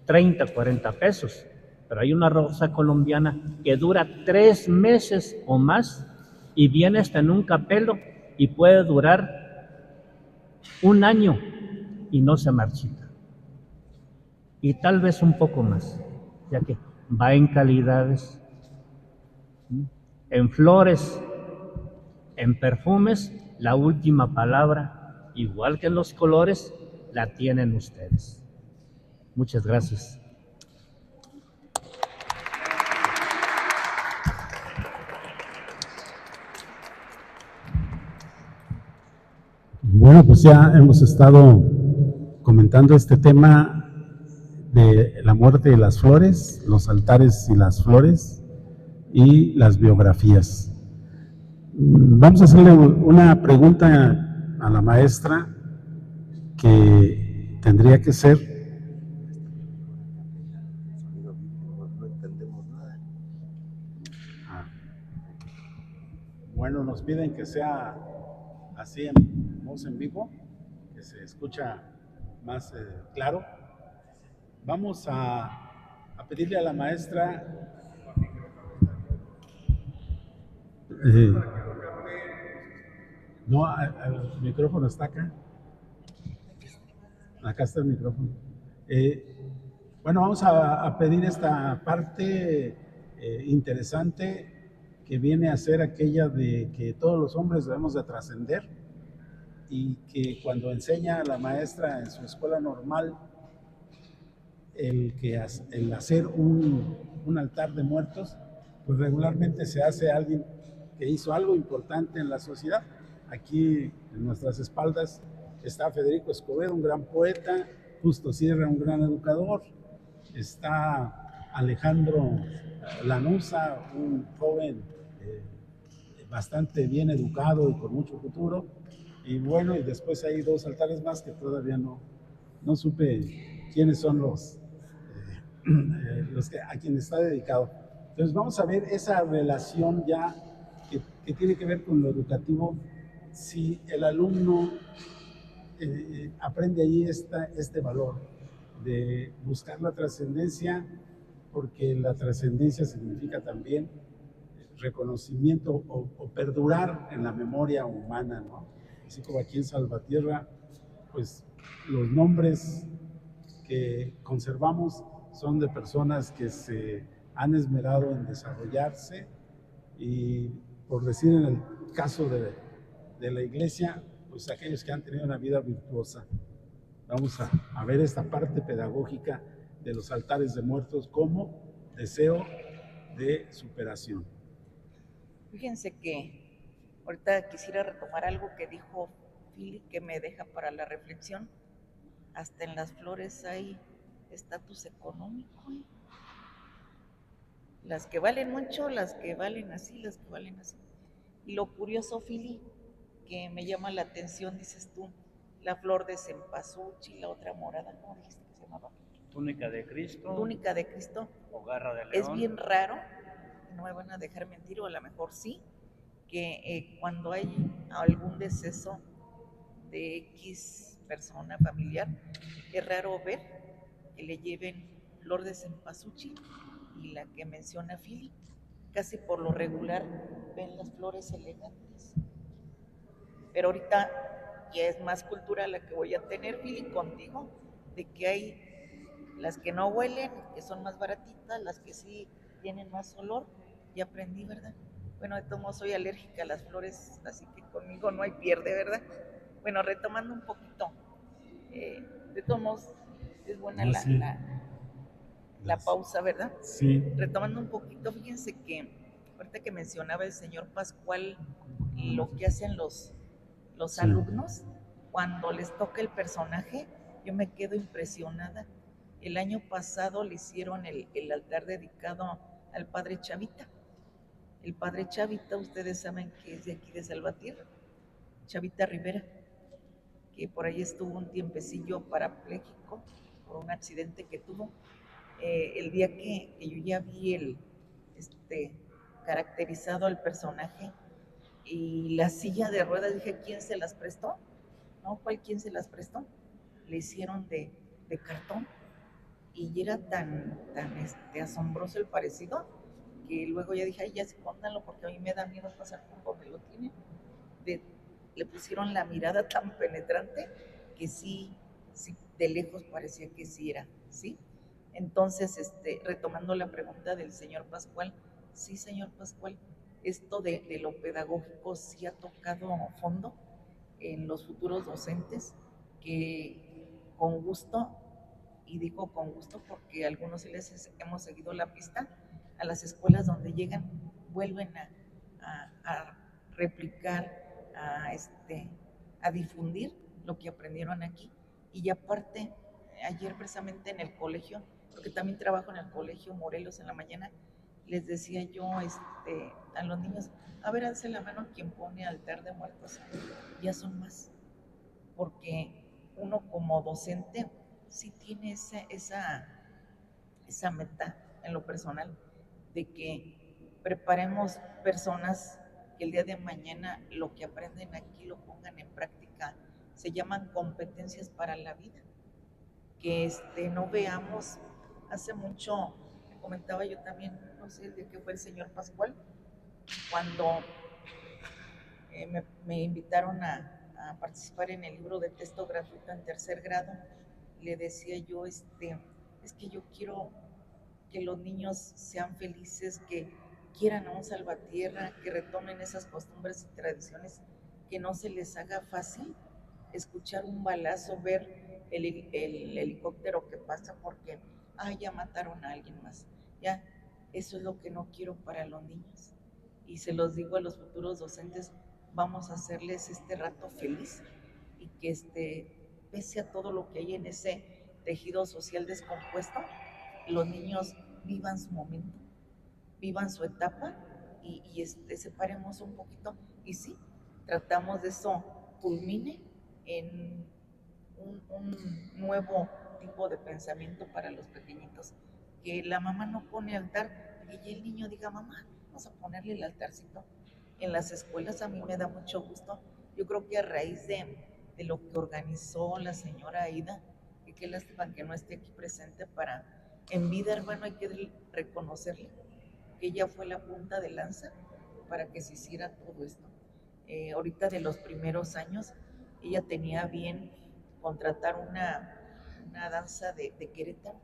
30, 40 pesos, pero hay una rosa colombiana que dura 3 meses o más y viene hasta en un capelo y puede durar 1 año y no se marchita, y tal vez un poco más, ya que va en calidades, en flores, en perfumes. La última palabra, igual que en los colores, la tienen ustedes. Muchas gracias. Bueno, pues ya hemos estado comentando este tema de la muerte de las flores, los altares y las flores y las biografías. Vamos a hacerle una pregunta a la maestra que tendría que ser: No entendemos nada. bueno, nos piden que sea así en voz en vivo, que se escucha más claro. Vamos a pedirle a la maestra no, el micrófono está acá. Acá está el micrófono. Bueno, vamos a pedir esta parte interesante, que viene a ser aquella de que todos los hombres debemos de trascender, y que cuando enseña a la maestra en su escuela normal el hacer un altar de muertos, pues regularmente se hace alguien que hizo algo importante en la sociedad. Aquí en nuestras espaldas está Federico Escobedo, un gran poeta; Justo Sierra, un gran educador; está Alejandro Lanuza, un joven bastante bien educado y con mucho futuro. Y bueno, y después hay 2 altares más que todavía no supe quiénes son los que, a quienes está dedicado. Entonces vamos a ver esa relación ya que tiene que ver con lo educativo. Si el alumno aprende ahí este valor de buscar la trascendencia, porque la trascendencia significa también reconocimiento o perdurar en la memoria humana, ¿no? Así como aquí en Salvatierra, pues los nombres que conservamos son de personas que se han esmerado en desarrollarse, y por decir en el caso de la iglesia, pues aquellos que han tenido una vida virtuosa. Vamos a ver esta parte pedagógica de los altares de muertos como deseo de superación. Fíjense que ahorita quisiera retomar algo que dijo Philly que me deja para la reflexión. Hasta en las flores hay estatus económico, ¿eh? Las que valen mucho, las que valen así, las que valen así. Y lo curioso, Philly, que me llama la atención, dices tú, la flor de cempasúchil, la otra morada, ¿cómo dijiste que se llamaba? Túnica de Cristo. Túnica de Cristo. O garra de león. Es bien raro, no me van a dejar mentir, o a lo mejor sí, que cuando hay algún deceso de X persona familiar, es raro ver que le lleven flor de cempasúchil y la que menciona Philly. Casi por lo regular ven las flores elegantes. Pero ahorita ya es más cultural la que voy a tener, Philly, contigo, de que hay las que no huelen, que son más baratitas, las que sí tienen más olor. Ya aprendí, ¿verdad? Bueno, de todos modos soy alérgica a las flores, así que conmigo no hay pierde, ¿verdad? Bueno, retomando un poquito, de todos modos es buena la pausa, ¿verdad? Sí. Retomando un poquito, fíjense que ahorita que mencionaba el señor Pascual lo que hacen los Sí. alumnos, cuando les toca el personaje, yo me quedo impresionada. El año pasado le hicieron el altar dedicado al padre Chavita. El padre Chavita, ustedes saben que es de aquí de Salvatierra, Chavita Rivera, que por ahí estuvo un tiempecillo parapléjico por un accidente que tuvo. El día que yo ya vi caracterizado al personaje y la silla de ruedas, dije, ¿quién se las prestó? No, ¿cuál quién se las prestó? Le hicieron de cartón y era tan asombroso el parecido que luego ya dije, ay, ya escóndanlo porque a mí me da miedo pasar por donde lo tienen. Le pusieron la mirada tan penetrante que sí, de lejos parecía que sí era, ¿sí? Entonces, retomando la pregunta del señor Pascual, sí, señor Pascual, esto de lo pedagógico sí ha tocado fondo en los futuros docentes, que con gusto, y digo con gusto porque a algunos sí les hemos seguido la pista, a las escuelas donde llegan vuelven a replicar, a difundir lo que aprendieron aquí. Y aparte, ayer precisamente en el colegio, porque también trabajo en el colegio Morelos en la mañana, les decía yo a los niños, a ver, alce la mano quien pone altar de muertos. Ya son más, porque uno como docente sí tiene esa meta en lo personal de que preparemos personas que el día de mañana lo que aprenden aquí lo pongan en práctica. Se llaman competencias para la vida. Que no veamos, hace mucho, me comentaba yo también, no sé de qué fue el señor Pascual, cuando me invitaron a participar en el libro de texto gratuito en tercer grado, le decía yo, es que yo quiero que los niños sean felices, que quieran a un Salvatierra, que retomen esas costumbres y tradiciones, que no se les haga fácil escuchar un balazo, ver el helicóptero que pasa porque, ya mataron a alguien más. Ya, eso es lo que no quiero para los niños. Y se los digo a los futuros docentes, vamos a hacerles este rato feliz y que pese a todo lo que hay en ese tejido social descompuesto, los niños vivan su momento, vivan su etapa y separemos un poquito y sí, tratamos de eso culmine en un nuevo tipo de pensamiento para los pequeñitos, que la mamá no pone altar y el niño diga, mamá, vamos a ponerle el altarcito. En las escuelas a mí me da mucho gusto, yo creo que a raíz de lo que organizó la señora Aida, y qué lástima que no esté aquí presente para, en vida, hermano, hay que reconocerle que ella fue la punta de lanza para que se hiciera todo esto. Ahorita de los primeros años, ella tenía bien contratar una danza de Querétaro,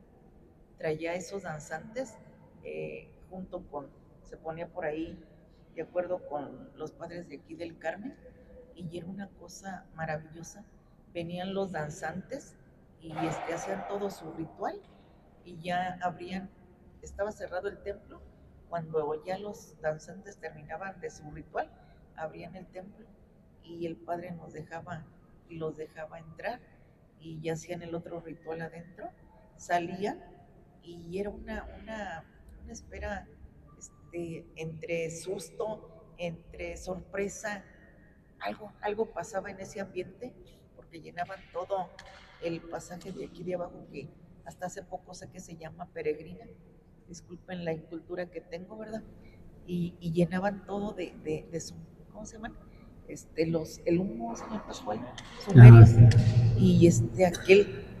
traía esos danzantes junto con, se ponía por ahí de acuerdo con los padres de aquí del Carmen, y era una cosa maravillosa. Venían los danzantes y hacían todo su ritual y ya abrían, estaba cerrado el templo, cuando ya los danzantes terminaban de su ritual, abrían el templo y el padre los dejaba entrar y ya hacían el otro ritual adentro, salían y era una espera entre susto, entre sorpresa, algo pasaba en ese ambiente porque llenaban todo el pasaje de aquí de abajo que hasta hace poco sé que se llama Peregrina, disculpen la incultura que tengo, ¿verdad? Y llenaban todo de su, ¿cómo se llaman? El humo, señor Pascual, sumerios, y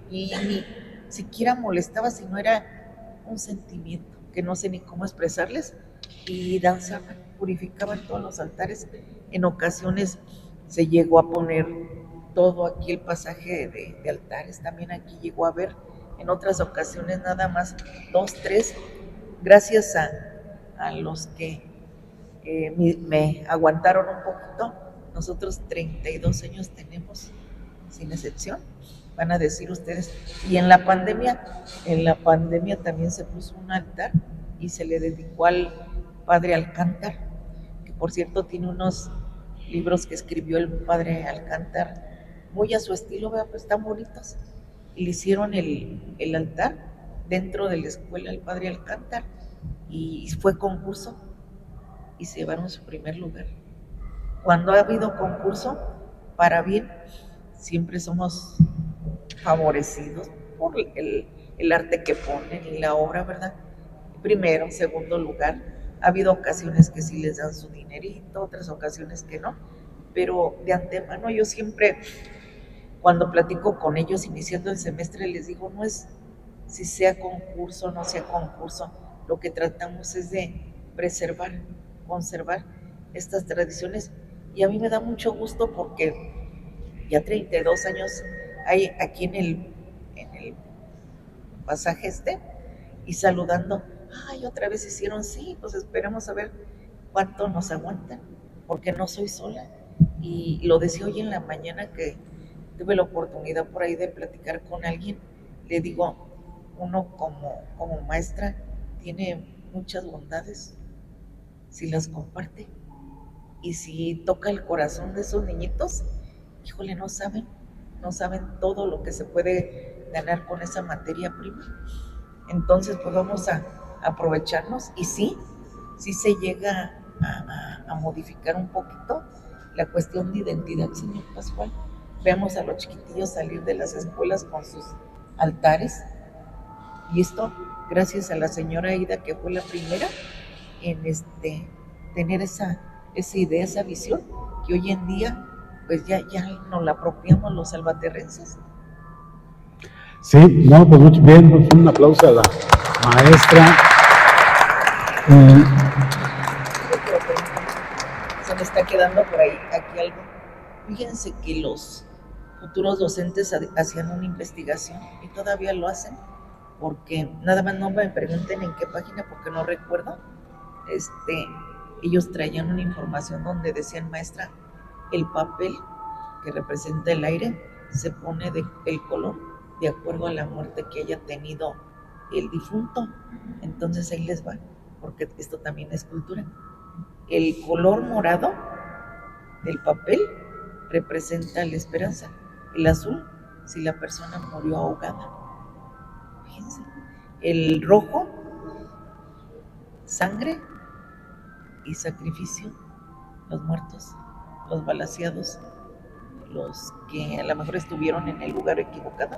y ni siquiera molestaba si no era un sentimiento, que no sé ni cómo expresarles, y danzaban, purificaban todos los altares. En ocasiones se llegó a poner todo aquí el pasaje de altares, también aquí llegó a ver, en otras ocasiones nada más 2, 3, gracias a los que me aguantaron un poquito. Nosotros 32 años tenemos, sin excepción, van a decir ustedes. Y en la pandemia también se puso un altar y se le dedicó al padre Alcántar, que por cierto tiene unos libros que escribió el padre Alcántar, muy a su estilo, ¿verdad? Pues están bonitos. Y le hicieron el altar dentro de la escuela el padre Alcántar y fue concurso y se llevaron su primer lugar. Cuando ha habido concurso, para bien, siempre somos favorecidos por el arte que ponen y la obra, ¿verdad? Primero, segundo lugar. Ha habido ocasiones que sí les dan su dinerito, otras ocasiones que no, pero de antemano yo siempre, cuando platico con ellos iniciando el semestre, les digo, no es si sea concurso o no sea concurso, lo que tratamos es de preservar, conservar estas tradiciones. Y a mí me da mucho gusto porque ya 32 años hay aquí en el pasaje y saludando, ay, otra vez hicieron, sí, pues esperamos a ver cuánto nos aguantan, porque no soy sola. Y lo decía hoy en la mañana que tuve la oportunidad por ahí de platicar con alguien, le digo, uno como maestra tiene muchas bondades si las comparte y si toca el corazón de esos niñitos, híjole, no saben todo lo que se puede ganar con esa materia prima. Entonces, pues vamos a aprovecharnos y sí se llega a modificar un poquito la cuestión de identidad, señor Pascual. Vemos a los chiquitillos salir de las escuelas con sus altares y esto gracias a la señora Aida, que fue la primera en tener esa idea, esa visión, que hoy en día pues ya nos la apropiamos los salvaterrenses. Sí, no, pues muy bien, pues un aplauso a la maestra. Se me está quedando por ahí aquí algo. Fíjense que los futuros docentes hacían una investigación y todavía lo hacen, porque nada más no me pregunten en qué página porque no recuerdo. Ellos traían una información donde decían, maestra, el papel que representa el aire se pone el color de acuerdo a la muerte que haya tenido el difunto. Entonces ahí les va, porque esto también es cultura. El color morado del papel representa la esperanza. El azul, si la persona murió ahogada. Fíjense. El rojo, sangre y sacrificio, los muertos, los balaceados, los que a lo mejor estuvieron en el lugar equivocado.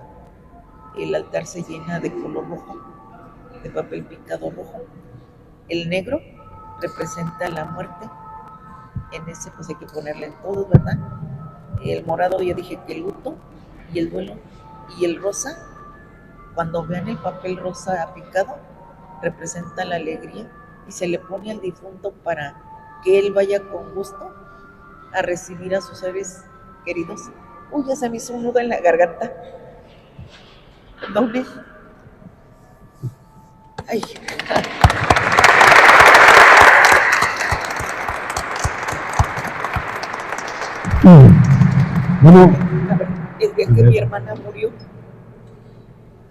El altar se llena de color rojo, de papel picado rojo. El negro representa la muerte. En ese pues hay que ponerle en todos, ¿verdad? El morado ya dije que el luto y el duelo. Y el rosa, cuando vean el papel rosa picado, representa la alegría y se le pone al difunto para que él vaya con gusto a recibir a sus seres queridos. Uy, ya se me hizo un nudo en la garganta. Perdone. Ay. Bueno, Es que mi hermana murió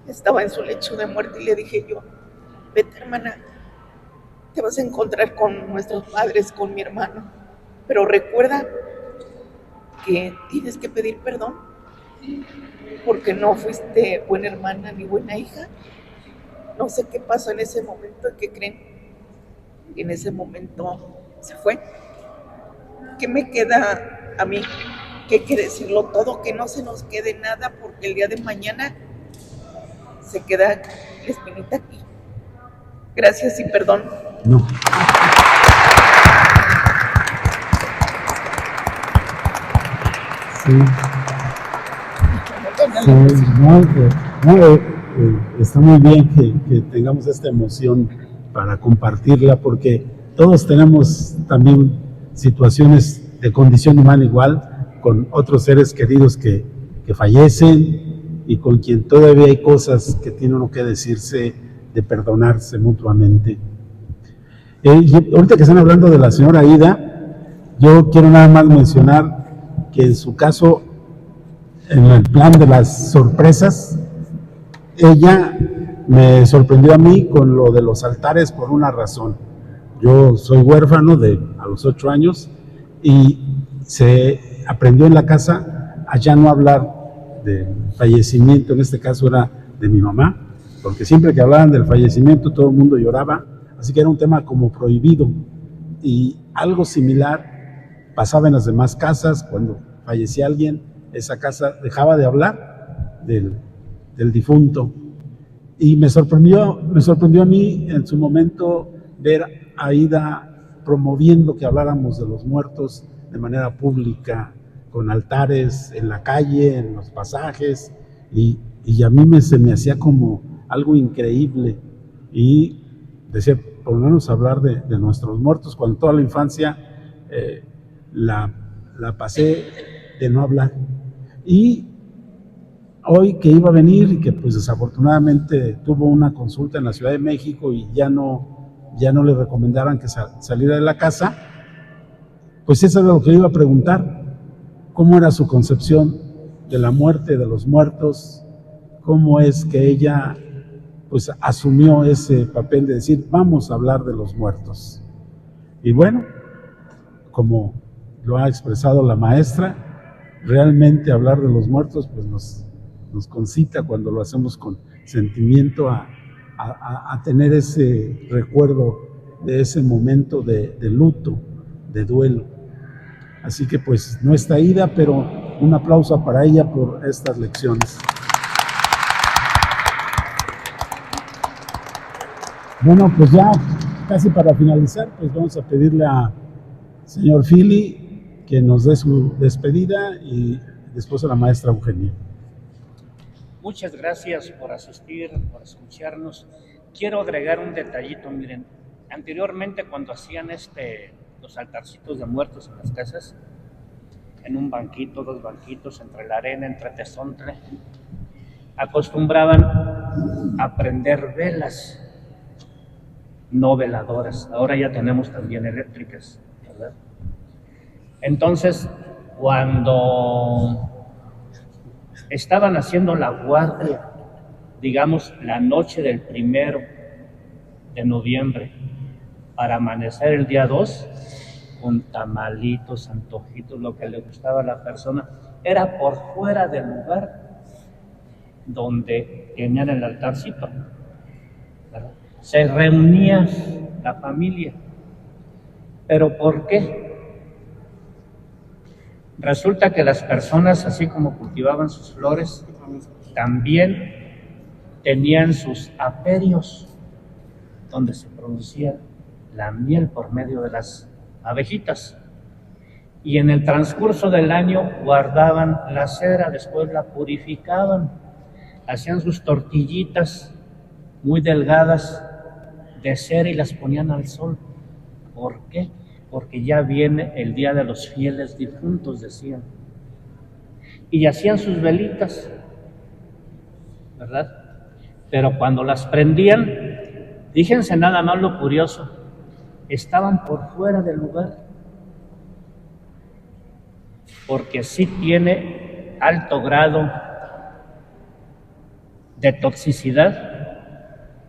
estaba en su lecho de muerte y le dije yo, vete hermana, te vas a encontrar con nuestros padres, con mi hermano, pero recuerda que tienes que pedir perdón porque no fuiste buena hermana ni buena hija. No sé qué pasó en ese momento, ¿qué creen? Y en ese momento se fue. ¿Qué me queda a mí? Que hay que decirlo todo, que no se nos quede nada, porque el día de mañana se queda la espinita aquí. Gracias y perdón. No. Sí. Sí, está muy bien que tengamos esta emoción para compartirla, porque todos tenemos también situaciones de condición humana igual, con otros seres queridos que fallecen y con quien todavía hay cosas que tiene uno que decirse, de perdonarse mutuamente. Ahorita que están hablando de la señora Ida, yo quiero nada más mencionar que en su caso, en el plan de las sorpresas, ella me sorprendió a mí con lo de los altares por una razón. Yo soy huérfano a los 8 años y se aprendió en la casa a ya no hablar del fallecimiento, en este caso era de mi mamá, porque siempre que hablaban del fallecimiento todo el mundo lloraba, así que era un tema como prohibido. Y algo similar pasaba en las demás casas. Cuando fallecía alguien, esa casa dejaba de hablar del difunto. Y me sorprendió a mí en su momento ver a Ida promoviendo que habláramos de los muertos de manera pública, con altares en la calle, en los pasajes, y a mí se me hacía como algo increíble. Y decía, por lo menos hablar de nuestros muertos, cuando toda la infancia la pasé de no hablar. Y hoy que iba a venir y que pues desafortunadamente tuvo una consulta en la Ciudad de México y ya no le recomendaran que saliera de la casa, pues eso era lo que iba a preguntar: cómo era su concepción de la muerte, de los muertos, cómo es que ella pues asumió ese papel de decir, vamos a hablar de los muertos. Y bueno, como lo ha expresado la maestra, realmente hablar de los muertos pues nos concita cuando lo hacemos con sentimiento a tener ese recuerdo de ese momento de luto, de duelo. Así que pues no está Ida, pero un aplauso para ella por estas lecciones. Bueno, pues ya casi para finalizar, pues vamos a pedirle a señor Fili que nos dé su despedida y después a la maestra Eugenia. Muchas gracias por asistir, por escucharnos. Quiero agregar un detallito, miren, anteriormente cuando hacían los altarcitos de muertos en las casas, en un banquito, 2 banquitos, entre la arena, entre tesontle, acostumbraban a prender velas, no veladoras. Ahora ya tenemos también eléctricas, ¿verdad? Entonces, cuando estaban haciendo la guardia, digamos, la noche del 1 de noviembre, para amanecer el día 2, con tamalitos, antojitos, lo que le gustaba a la persona, era por fuera del lugar donde tenían el altarcito, ¿verdad? Se reunía la familia. ¿Pero por qué? Resulta que las personas, así como cultivaban sus flores, también tenían sus aperios, donde se producía la miel por medio de las abejitas. Y en el transcurso del año guardaban la cera, después la purificaban, hacían sus tortillitas muy delgadas de cera y las ponían al sol. ¿Por qué? Porque ya viene el día de los fieles difuntos, decían. Y hacían sus velitas, ¿verdad? Pero cuando las prendían, fíjense nada más lo curioso, estaban por fuera del lugar, porque sí tiene alto grado de toxicidad,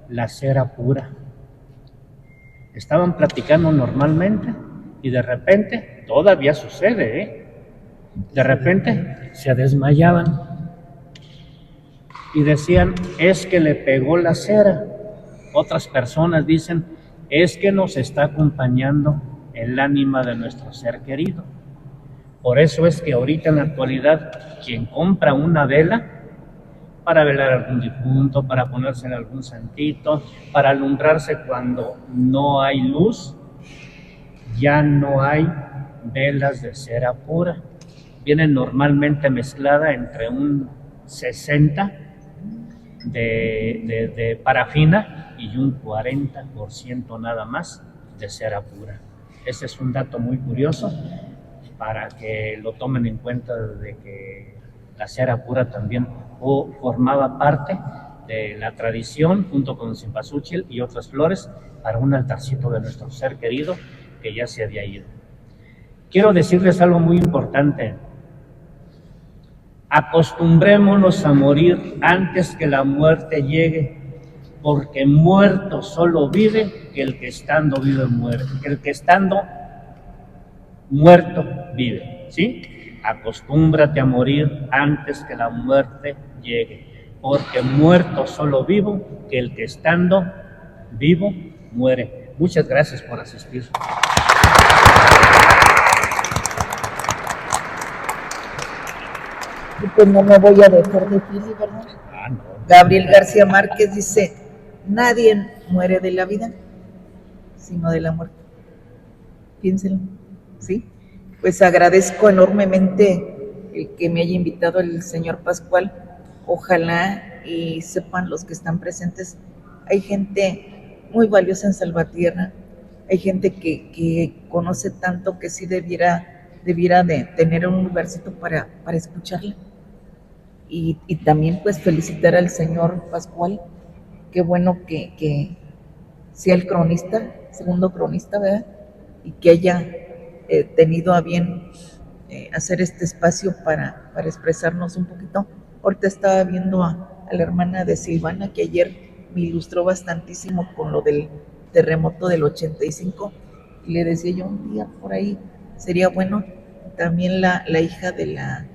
la cera pura. Estaban platicando normalmente y de repente, todavía sucede, de repente se desmayaban y decían, es que le pegó la cera. Otras personas dicen, es que nos está acompañando el ánima de nuestro ser querido. Por eso es que ahorita en la actualidad, quien compra una vela para velar a algún difunto, para ponerse en algún santito, para alumbrarse cuando no hay luz, ya no hay velas de cera pura. Vienen normalmente mezclada entre un 60 de parafina y un 40% nada más de cera pura. Ese es un dato muy curioso para que lo tomen en cuenta, de que la cera pura también formaba parte de la tradición junto con cempasúchil y otras flores para un altarcito de nuestro ser querido que ya se había ido. Quiero decirles algo muy importante. Acostumbrémonos a morir antes que la muerte llegue, porque muerto solo vive que el que estando vive muere, que el que estando muerto vive, ¿sí? Acostúmbrate a morir antes que la muerte llegue, porque muerto solo vivo que el que estando vivo muere. Muchas gracias por asistir. Y pues no me voy a dejar de Pili, ¿verdad? No. Gabriel García Márquez dice, nadie muere de la vida, sino de la muerte. Piénsenlo, ¿sí? Pues agradezco enormemente el que me haya invitado el señor Pascual. Ojalá y sepan los que están presentes, hay gente muy valiosa en Salvatierra, hay gente que conoce tanto que sí debiera de tener un lugarcito para escucharla. Y también pues felicitar al señor Pascual, qué bueno que sea el cronista, segundo cronista, ¿verdad? Y que haya tenido a bien hacer este espacio para expresarnos un poquito. Ahorita estaba viendo a la hermana de Silvana, que ayer me ilustró bastantísimo con lo del terremoto del 85, y le decía yo un día por ahí, sería bueno, también la hija de la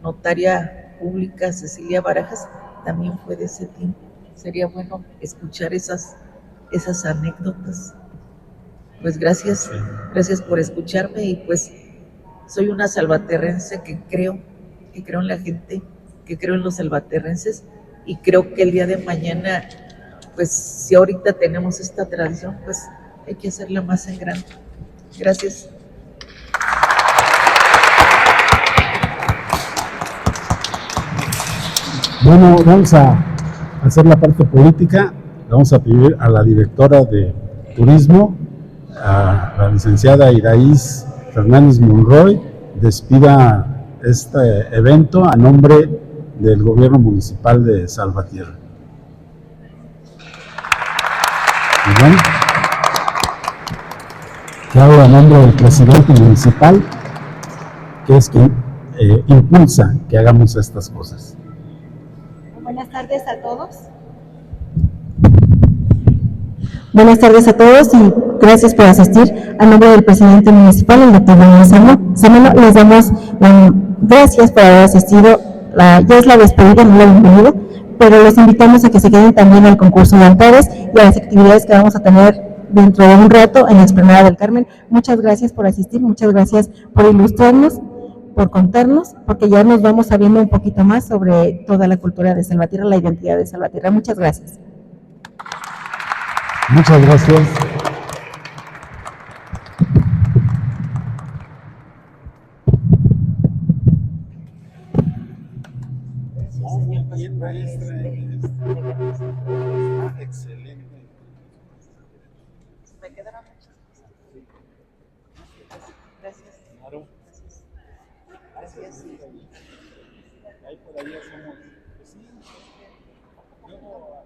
notaria pública Cecilia Barajas, también fue de ese tiempo, sería bueno escuchar esas anécdotas. Pues gracias por escucharme, y pues soy una salvaterrense que creo en la gente, que creo en los salvaterrenses, y creo que el día de mañana, pues si ahorita tenemos esta tradición, pues hay que hacerla más en grande. Gracias. Bueno, vamos a hacer la parte política. Vamos a pedir a la directora de Turismo, a la licenciada Iraíz Fernández Monroy, despida este evento a nombre del gobierno municipal de Salvatierra. Muy bien. Que hago a nombre del presidente municipal, que es quien impulsa que hagamos estas cosas. Buenas tardes a todos. Buenas tardes a todos y gracias por asistir. A nombre del presidente municipal, el doctor Daniel Zamelo, les damos gracias por haber asistido. Ya es la despedida, no la bienvenida, pero los invitamos a que se queden también al concurso de altares y a las actividades que vamos a tener dentro de un rato en la Explanada del Carmen. Muchas gracias por asistir, muchas gracias por ilustrarnos, por contarnos, porque ya nos vamos sabiendo un poquito más sobre toda la cultura de Salvatierra, la identidad de Salvatierra. Muchas gracias. Muchas gracias. Excelente. Me quedaron muchas cosas. Gracias. Claro. Gracias. Ahí por ahí hacemos. Pues sí. Luego.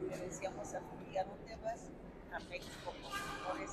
Le decíamos a Julia, ¿no te vas a México con mejores